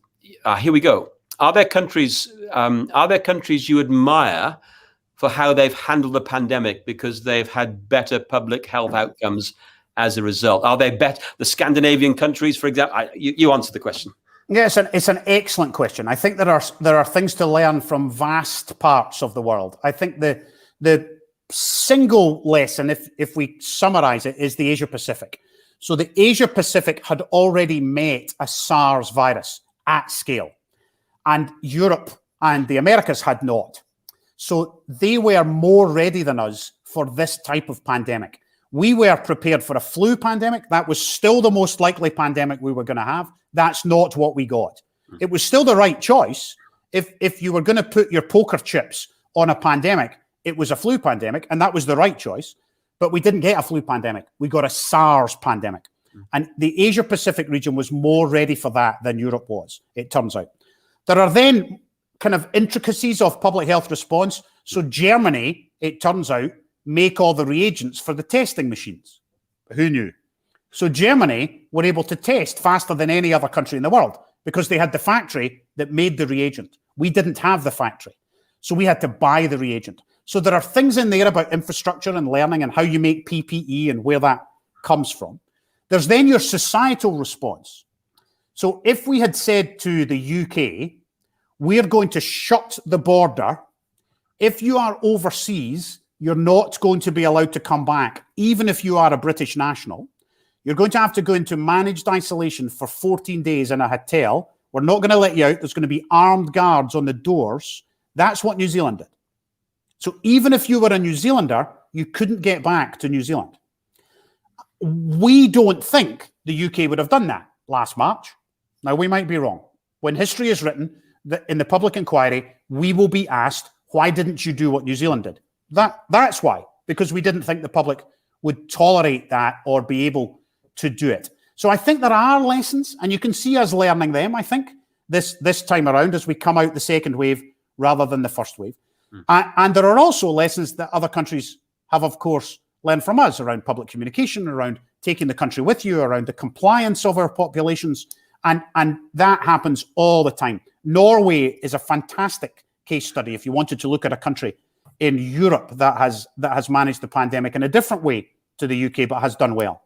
Here we go. Are there countries you admire for how they've handled the pandemic because they've had better public health outcomes as a result? Are they better? The Scandinavian countries, for example. You answer the question. Yeah, it's an excellent question. I think there are things to learn from vast parts of the world. I think the single lesson, if we summarize it, is the Asia Pacific. So the Asia Pacific had already met a SARS virus at scale, and Europe and the Americas had not. So they were more ready than us for this type of pandemic. We were prepared for a flu pandemic. That was still the most likely pandemic we were going to have. That's not what we got. It was still the right choice. If you were going to put your poker chips on a pandemic, it was a flu pandemic, and that was the right choice. But we didn't get a flu pandemic. We got a SARS pandemic. And the Asia Pacific region was more ready for that than Europe was, it turns out. There are then kind of intricacies of public health response. So Germany, it turns out, make all the reagents for the testing machines. Who knew? So Germany were able to test faster than any other country in the world because they had the factory that made the reagent. We didn't have the factory. So we had to buy the reagent. So there are things in there about infrastructure and learning and how you make PPE and where that comes from. There's then your societal response. So if we had said to the UK, we're going to shut the border, if you are overseas, you're not going to be allowed to come back, even if you are a British national. You're going to have to go into managed isolation for 14 days in a hotel. We're not going to let you out. There's going to be armed guards on the doors. That's what New Zealand did. So even if you were a New Zealander, you couldn't get back to New Zealand. We don't think the UK would have done that last March. Now, we might be wrong. When history is written, in the public inquiry, we will be asked, why didn't you do what New Zealand did? That's why, because we didn't think the public would tolerate that or be able to do it. So I think there are lessons, and you can see us learning them, I think, this time around as we come out the second wave rather than the first wave. And there are also lessons that other countries have, of course, learned from us around public communication, around taking the country with you, around the compliance of our populations, and that happens all the time. Norway is a fantastic case study if you wanted to look at a country in Europe that has managed the pandemic in a different way to the UK, but has done well.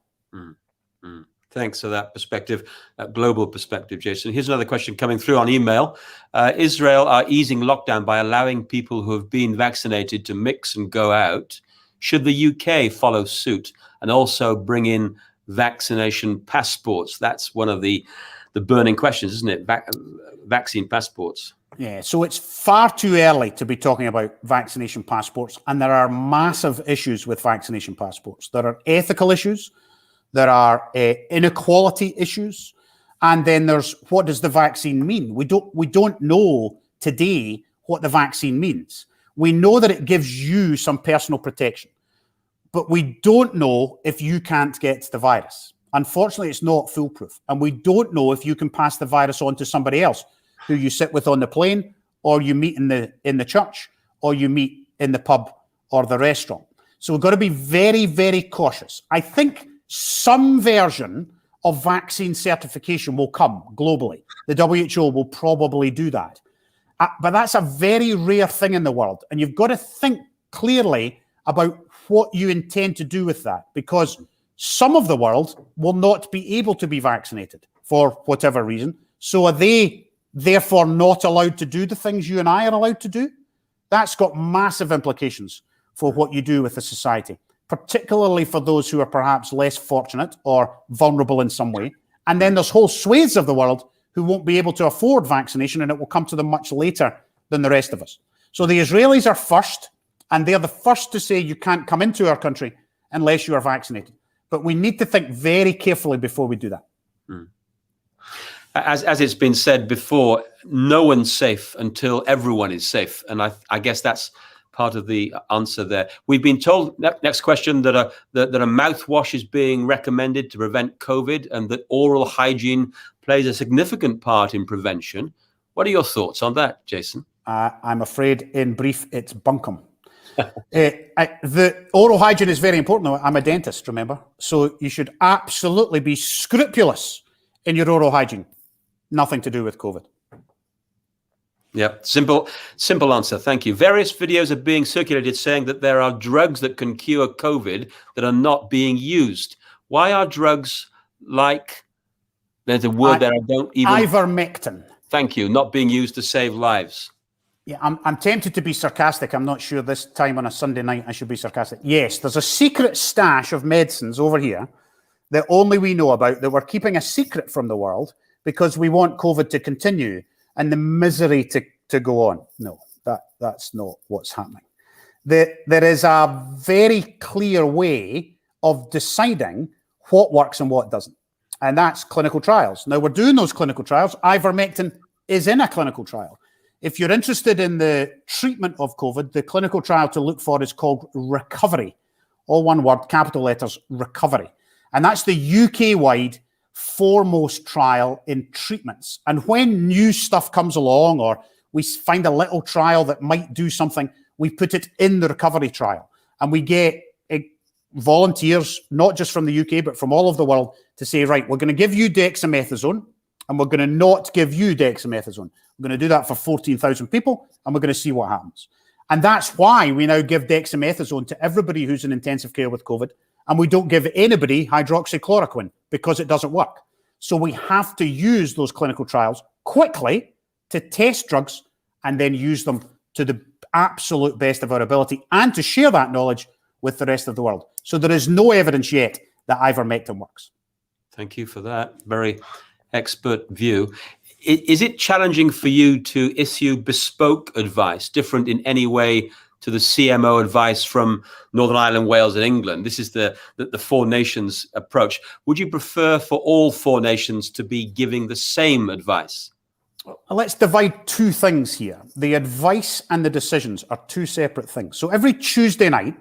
Thanks for that perspective, that global perspective, Jason. Here's another question coming through on email. Israel are easing lockdown by allowing people who have been vaccinated to mix and go out. Should the UK follow suit and also bring in vaccination passports? That's one of the burning questions, isn't it? Vaccine passports. Yeah, so it's far too early to be talking about vaccination passports, and there are massive issues with vaccination passports. There are ethical issues, there are inequality issues, and then there's what does the vaccine mean? We don't know today what the vaccine means. We know that it gives you some personal protection, but we don't know if you can't get the virus. Unfortunately, it's not foolproof, and we don't know if you can pass the virus on to somebody else who you sit with on the plane, or you meet in the church, or you meet in the pub or the restaurant. So we've got to be very, very cautious. I think some version of vaccine certification will come globally. The WHO will probably do that. But that's a very rare thing in the world. And you've got to think clearly about what you intend to do with that, because some of the world will not be able to be vaccinated for whatever reason. So are they therefore not allowed to do the things you and I are allowed to do? That's got massive implications for what you do with a society, particularly for those who are perhaps less fortunate or vulnerable in some way. And then there's whole swathes of the world who won't be able to afford vaccination, and it will come to them much later than the rest of us. So the Israelis are first, and they're the first to say you can't come into our country unless you are vaccinated. But we need to think very carefully before we do that. Mm. As it's been said before, no one's safe until everyone is safe. And I guess that's part of the answer there. We've been told, next question, that a mouthwash is being recommended to prevent COVID, and that oral hygiene plays a significant part in prevention. What are your thoughts on that, Jason? I'm afraid, in brief, it's bunkum. The oral hygiene is very important. I'm a dentist, remember? So you should absolutely be scrupulous in your oral hygiene. Nothing to do with COVID. Yeah, simple answer. Thank you. Various videos are being circulated saying that there are drugs that can cure COVID that are not being used. Why are drugs like, there's a word that I don't even... Ivermectin. Thank you. Not being used to save lives. Yeah, I'm tempted to be sarcastic. I'm not sure this time on a Sunday night I should be sarcastic. Yes, there's a secret stash of medicines over here that only we know about, that we're keeping a secret from the world because we want COVID to continue and the misery to go on. No, that's not what's happening. There is a very clear way of deciding what works and what doesn't, and that's clinical trials. Now, we're doing those clinical trials. Ivermectin is in a clinical trial. If you're interested in the treatment of COVID, the clinical trial to look for is called Recovery. All one word, capital letters, Recovery. And that's the UK-wide foremost trial in treatments. And when new stuff comes along, or we find a little trial that might do something, we put it in the Recovery trial. And we get volunteers, not just from the UK, but from all over the world, to say, right, we're going to give you dexamethasone, and we're going to not give you dexamethasone. We're going to do that for 14,000 people, and we're going to see what happens. And that's why we now give dexamethasone to everybody who's in intensive care with COVID, and we don't give anybody hydroxychloroquine because it doesn't work. So we have to use those clinical trials quickly to test drugs and then use them to the absolute best of our ability, and to share that knowledge with the rest of the world. So there is no evidence yet that ivermectin works. Thank you for that very expert view. Is it challenging for you to issue bespoke advice, different in any way to the CMO advice from Northern Ireland, Wales, and England? This is the four nations approach. Would you prefer for all four nations to be giving the same advice? Let's divide two things here. The advice and the decisions are two separate things. So every Tuesday night,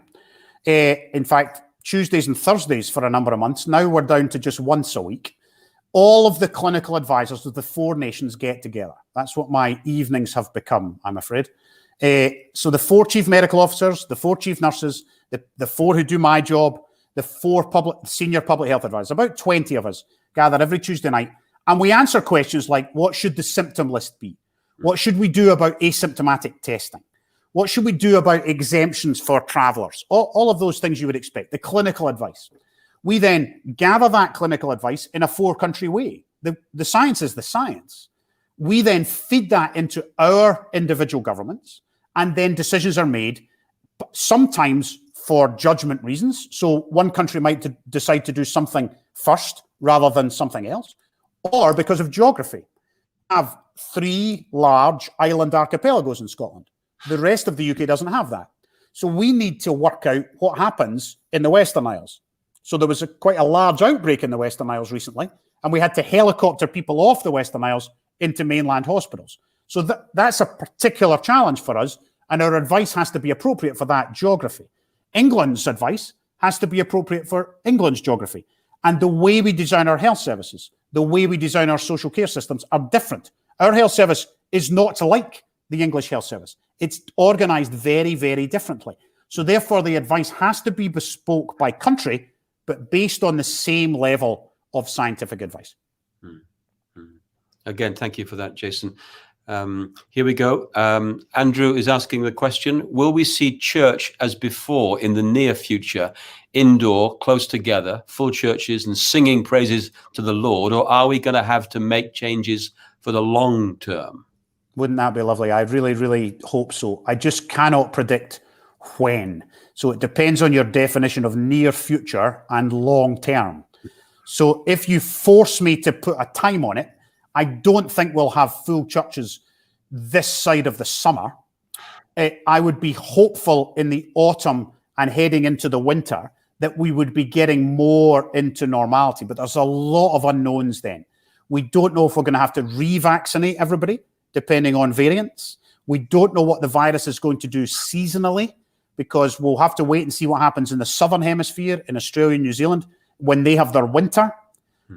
in fact, Tuesdays and Thursdays for a number of months, now we're down to just once a week, all of the clinical advisors of the four nations get together. That's what my evenings have become, I'm afraid. So the four chief medical officers, the four chief nurses, the four who do my job, the four senior public health advisors, about 20 of us gather every Tuesday night, and we answer questions like, what should the symptom list be? What should we do about asymptomatic testing? What should we do about exemptions for travellers? All of those things you would expect, the clinical advice. We then gather that clinical advice in a four-country way. The science is the science. We then feed that into our individual governments, and then decisions are made, sometimes for judgment reasons. So one country might decide to do something first rather than something else, or because of geography. We have 3 large island archipelagos in Scotland. The rest of the UK doesn't have that. So we need to work out what happens in the Western Isles. So there was quite a large outbreak in the Western Isles recently, and we had to helicopter people off the Western Isles into mainland hospitals. So that's a particular challenge for us, and our advice has to be appropriate for that geography. England's advice has to be appropriate for England's geography. And the way we design our health services, the way we design our social care systems are different. Our health service is not like the English health service. It's organised very, very differently. So therefore, the advice has to be bespoke by country, but based on the same level of scientific advice. Again, thank you for that, Jason. Here we go. Andrew is asking the question, will we see church as before in the near future, indoor, close together, full churches and singing praises to the Lord, or are we going to have to make changes for the long term? Wouldn't that be lovely? I really, really hope so. I just cannot predict when. So it depends on your definition of near future and long term. So if you force me to put a time on it, I don't think we'll have full churches this side of the summer. I would be hopeful in the autumn and heading into the winter that we would be getting more into normality. But there's a lot of unknowns then. We don't know if we're going to have to revaccinate everybody, depending on variants. We don't know what the virus is going to do seasonally, because we'll have to wait and see what happens in the southern hemisphere, in Australia and New Zealand, when they have their winter,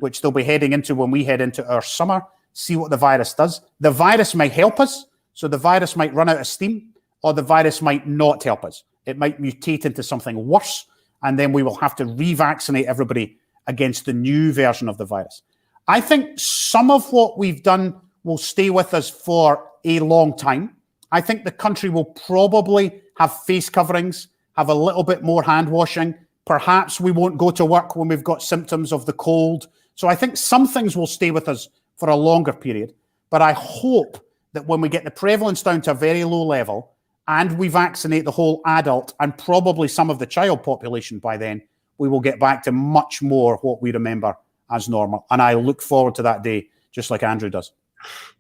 which they'll be heading into when we head into our summer, see what the virus does. The virus might help us, so the virus might run out of steam, or the virus might not help us. It might mutate into something worse, and then we will have to revaccinate everybody against the new version of the virus. I think some of what we've done will stay with us for a long time. I think the country will probably have face coverings, have a little bit more hand washing. Perhaps we won't go to work when we've got symptoms of the cold. So I think some things will stay with us for a longer period. But I hope that when we get the prevalence down to a very low level and we vaccinate the whole adult and probably some of the child population by then, we will get back to much more what we remember as normal. And I look forward to that day, just like Andrew does.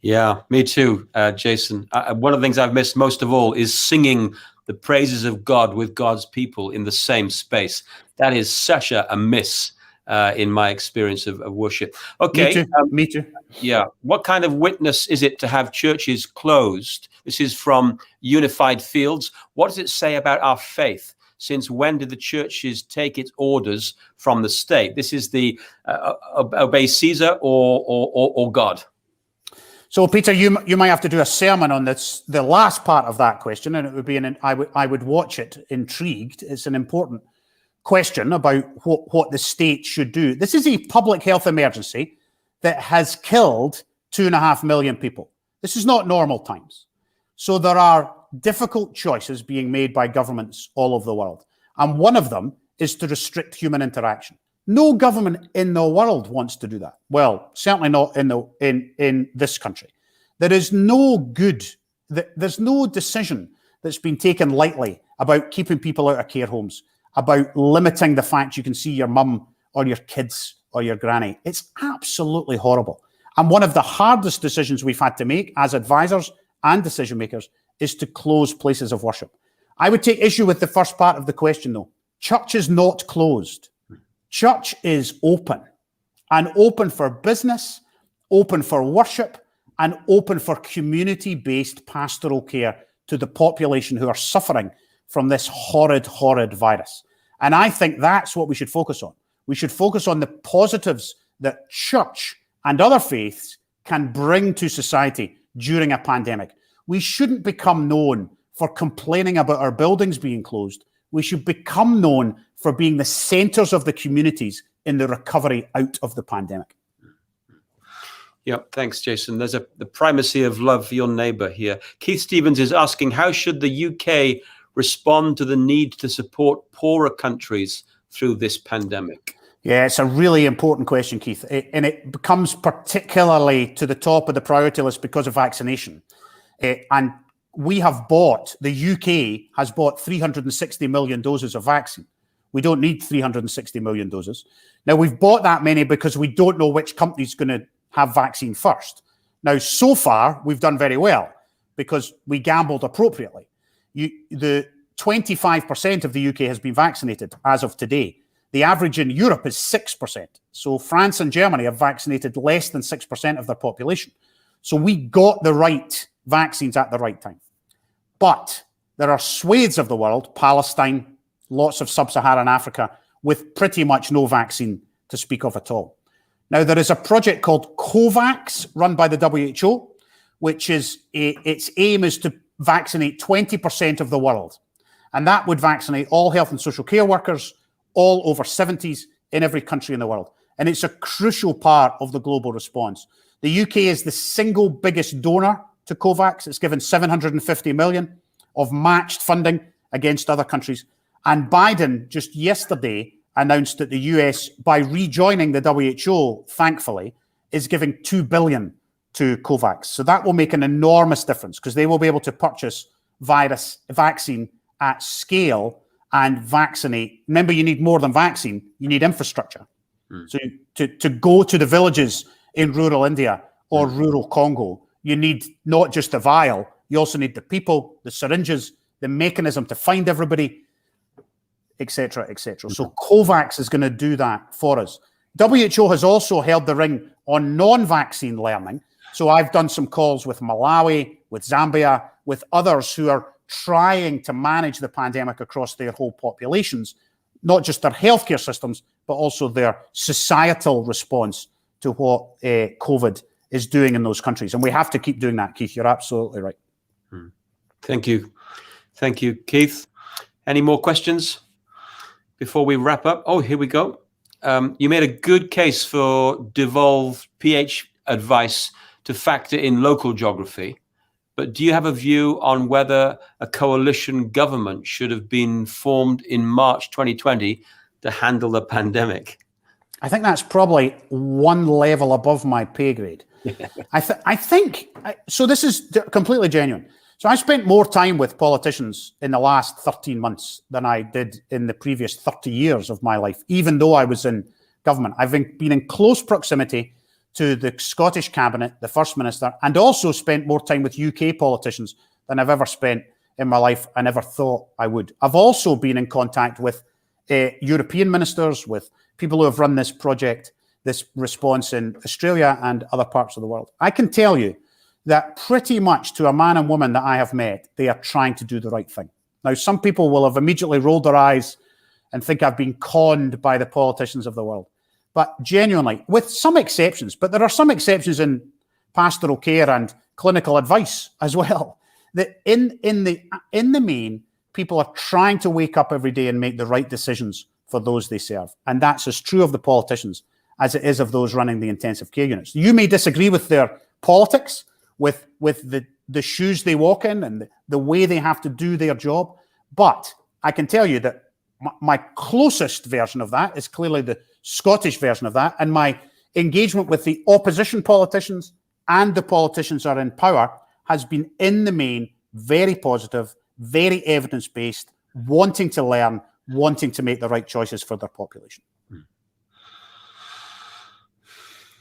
Yeah, me too, Jason. One of the things I've missed most of all is singing the praises of God with God's people in the same space. That is such a miss in my experience of worship. Okay. Me too. Yeah. What kind of witness is it to have churches closed? This is from Unified Fields. What does it say about our faith? Since when did the churches take its orders from the state? This is the obey Caesar or God. So, Peter, you might have to do a sermon on this, the last part of that question, and it would be I would watch it intrigued. It's an important question about what the state should do. This is a public health emergency that has killed 2.5 million people. This is not normal times. So there are difficult choices being made by governments all over the world. And one of them is to restrict human interaction. No government in the world wants to do that. Well, certainly not in this country. There is there's no decision that's been taken lightly about keeping people out of care homes, about limiting the fact you can see your mum or your kids or your granny. It's absolutely horrible. And one of the hardest decisions we've had to make as advisors and decision makers is to close places of worship. I would take issue with the first part of the question, though. Church is not closed. Church is open, and open for business, open for worship, and open for community-based pastoral care to the population who are suffering from this horrid, horrid virus. And I think that's what we should focus on. We should focus on the positives that church and other faiths can bring to society during a pandemic. We shouldn't become known for complaining about our buildings being closed. We should become known for being the centers of the communities in the recovery out of the pandemic. Yeah, thanks, Jason. There's the primacy of love for your neighbor here. Keith Stevens is asking, how should the UK respond to the need to support poorer countries through this pandemic? Yeah, it's a really important question, Keith. And it becomes particularly to the top of the priority list because of vaccination. And the UK has bought 360 million doses of vaccine. We don't need 360 million doses. Now, we've bought that many because we don't know which company's going to have vaccine first. Now, so far, we've done very well because we gambled appropriately. The 25% of the UK has been vaccinated as of today. The average in Europe is 6%. So France and Germany have vaccinated less than 6% of their population. So we got the right vaccines at the right time. But there are swathes of the world, Palestine, lots of sub-Saharan Africa, with pretty much no vaccine to speak of at all. Now, there is a project called COVAX run by the WHO, which is its aim is to vaccinate 20% of the world. And that would vaccinate all health and social care workers, all over 70s in every country in the world. And it's a crucial part of the global response. The UK is the single biggest donor to COVAX. It's given 750 million of matched funding against other countries. And Biden just yesterday announced that the US, by rejoining the WHO, thankfully, is giving $2 billion to COVAX. So that will make an enormous difference because they will be able to purchase vaccine at scale and vaccinate. Remember, you need more than vaccine, you need infrastructure. So to go to the villages in rural India or rural Congo, you need not just the vial, you also need the people, the syringes, the mechanism to find everybody, etc., etc. So COVAX is going to do that for us. WHO has also held the ring on non-vaccine learning. So I've done some calls with Malawi, with Zambia, with others who are trying to manage the pandemic across their whole populations, not just their healthcare systems, but also their societal response to what COVID is doing in those countries. And we have to keep doing that, Keith. You're absolutely right. Thank you. Thank you, Keith. Any more questions before we wrap up? Oh, here we go. You made a good case for devolved pH advice to factor in local geography. But do you have a view on whether a coalition government should have been formed in March 2020 to handle the pandemic? I think that's probably one level above my pay grade. I think, so this is completely genuine. So I spent more time with politicians in the last 13 months than I did in the previous 30 years of my life, even though I was in government. I've been in close proximity to the Scottish Cabinet, the First Minister, and also spent more time with UK politicians than I've ever spent in my life. I never thought I would. I've also been in contact with European ministers, with people who have run this project, this response in Australia and other parts of the world. I can tell you that pretty much to a man and woman that I have met, they are trying to do the right thing. Now, some people will have immediately rolled their eyes and think I've been conned by the politicians of the world. But genuinely, with some exceptions, but there are some exceptions in pastoral care and clinical advice as well, that in the main, people are trying to wake up every day and make the right decisions for those they serve. And that's as true of the politicians as it is of those running the intensive care units. You may disagree with their politics, with the shoes they walk in and the way they have to do their job. But I can tell you that my closest version of that is clearly the Scottish version of that. And my engagement with the opposition politicians and the politicians who are in power has been, in the main, very positive, very evidence-based, wanting to learn, wanting to make the right choices for their population.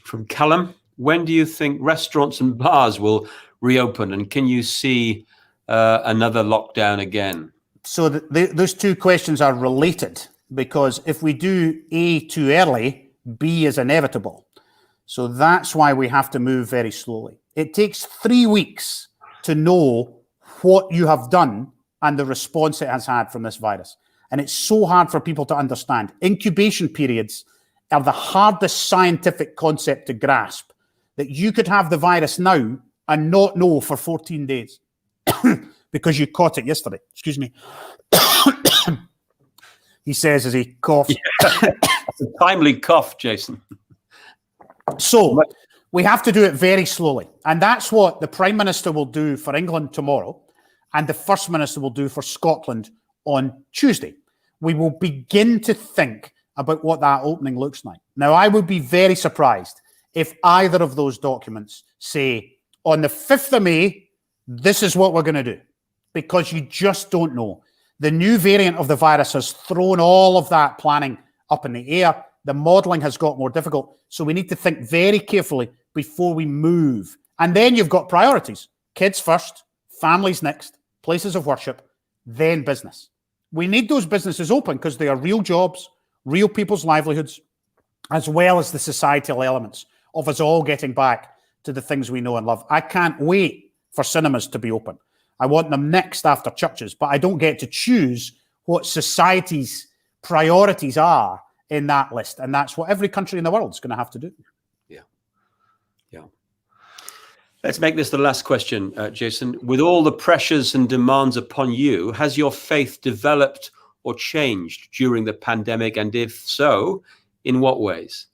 From Callum, when do you think restaurants and bars will reopen? And can you see another lockdown again? So those two questions are related, because if we do A too early, B is inevitable. So that's why we have to move very slowly. It takes 3 weeks to know what you have done and the response it has had from this virus. And it's so hard for people to understand. Incubation periods are the hardest scientific concept to grasp, that you could have the virus now and not know for 14 days because you caught it yesterday. Excuse me. He says as he coughs. Yeah. That's a timely cough, Jason. So we have to do it very slowly. And that's what the Prime Minister will do for England tomorrow and the First Minister will do for Scotland on Tuesday. We will begin to think about what that opening looks like. Now, I would be very surprised if either of those documents say, on the 5th of May, this is what we're going to do, because you just don't know. The new variant of the virus has thrown all of that planning up in the air. The modelling has got more difficult. So we need to think very carefully before we move. And then you've got priorities. Kids first, families next, places of worship, then business. We need those businesses open because they are real jobs, real people's livelihoods, as well as the societal elements of us all getting back to the things we know and love. I can't wait for cinemas to be open. I want them next after churches, but I don't get to choose what society's priorities are in that list. And that's what every country in the world is going to have to do. Yeah. Let's make this the last question, Jason. With all the pressures and demands upon you, has your faith developed or changed during the pandemic? And if so, in what ways?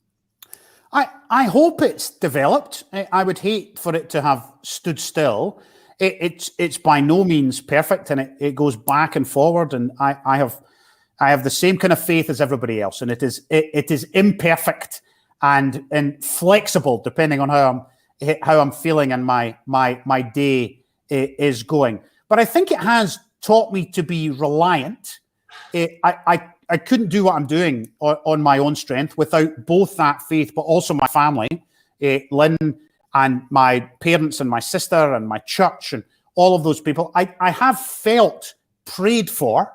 I hope it's developed. I would hate for it to have stood still. It's by no means perfect, and it goes back and forward. And I have the same kind of faith as everybody else, and it is imperfect and flexible depending on how I'm feeling and my day is going. But I think it has taught me to be reliant. I couldn't do what I'm doing on my own strength without both that faith, but also my family, Lynn and my parents and my sister and my church and all of those people. I have felt prayed for,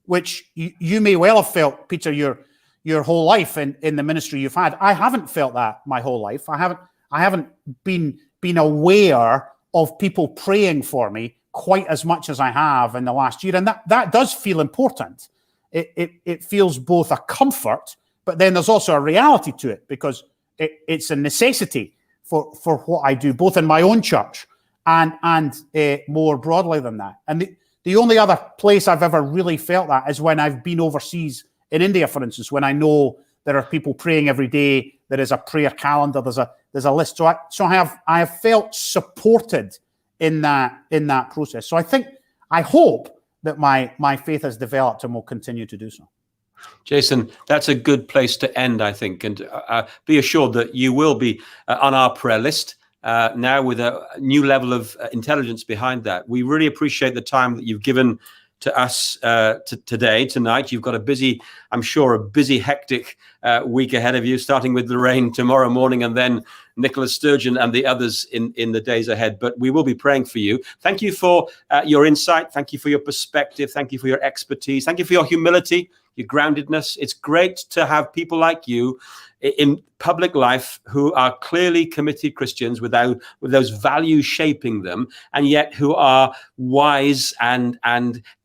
which you may well have felt, Peter, your whole life in the ministry you've had. I haven't felt that my whole life. I haven't been aware of people praying for me quite as much as I have in the last year. And that does feel important. It feels both a comfort, but then there's also a reality to it, because it's a necessity for what I do, both in my own church and more broadly than that. And the only other place I've ever really felt that is when I've been overseas in India, for instance, when I know there are people praying every day. There is a prayer calendar. There's a list. So I have felt supported in that process. So I hope that my faith has developed and will continue to do so. Jason, that's a good place to end, I think. And be assured that you will be on our prayer list now with a new level of intelligence behind that. We really appreciate the time that you've given to us tonight. You've got a busy, hectic week ahead of you, starting with Lorraine tomorrow morning and then Nicholas Sturgeon and the others in the days ahead. But we will be praying for you. Thank you for your insight. Thank you for your perspective. Thank you for your expertise. Thank you for your humility, your groundedness. It's great to have people like you in public life who are clearly committed Christians with those values shaping them, and yet who are wise and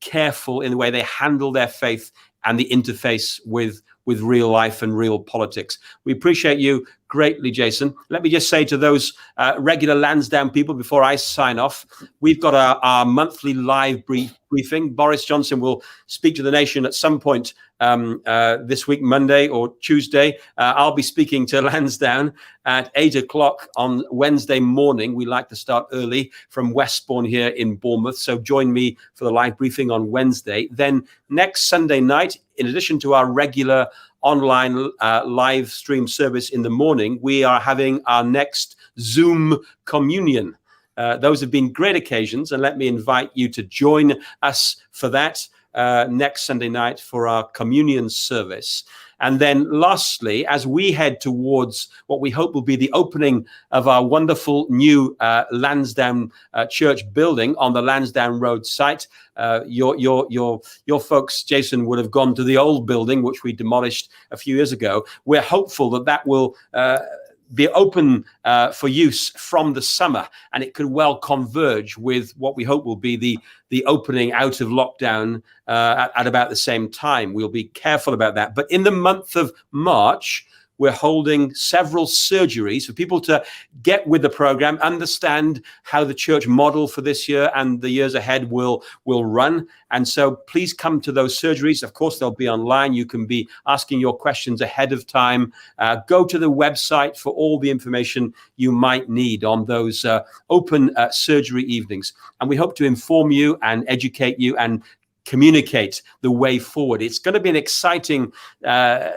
careful in the way they handle their faith and the interface with real life and real politics. We appreciate you greatly, Jason. Let me just say to those regular Lansdowne people before I sign off, we've got our monthly live briefing. Boris Johnson will speak to the nation at some point this week, Monday or Tuesday. I'll be speaking to Lansdowne at 8 o'clock on Wednesday morning. We like to start early from Westbourne here in Bournemouth. So join me for the live briefing on Wednesday. Then next Sunday night, in addition to our regular online live stream service in the morning, we are having our next Zoom communion. Those have been great occasions, and let me invite you to join us for that next Sunday night for our communion service. And then lastly, as we head towards what we hope will be the opening of our wonderful new Lansdowne church building on the Lansdowne Road site, your folks, Jason, would have gone to the old building, which we demolished a few years ago. We're hopeful that will be open for use from the summer, and it could well converge with what we hope will be the opening out of lockdown at about the same time. We'll be careful about that. But in the month of March, we're holding several surgeries for people to get with the program, understand how the church model for this year and the years ahead will run. And so please come to those surgeries. Of course, they'll be online. You can be asking your questions ahead of time. Go to the website for all the information you might need on those open surgery evenings. And we hope to inform you and educate you and communicate the way forward. It's going to be an exciting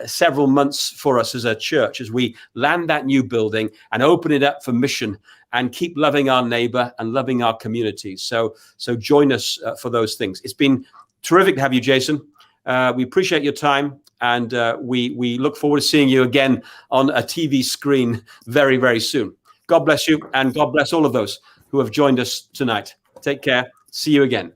several months for us as a church as we land that new building and open it up for mission and keep loving our neighbor and loving our communities. So join us for those things. It's been Terrific to have you, Jason. We appreciate your time, and we look forward to seeing you again on a TV screen very, very soon. God bless you, and God bless all of those who have joined us tonight. Take care. See you again.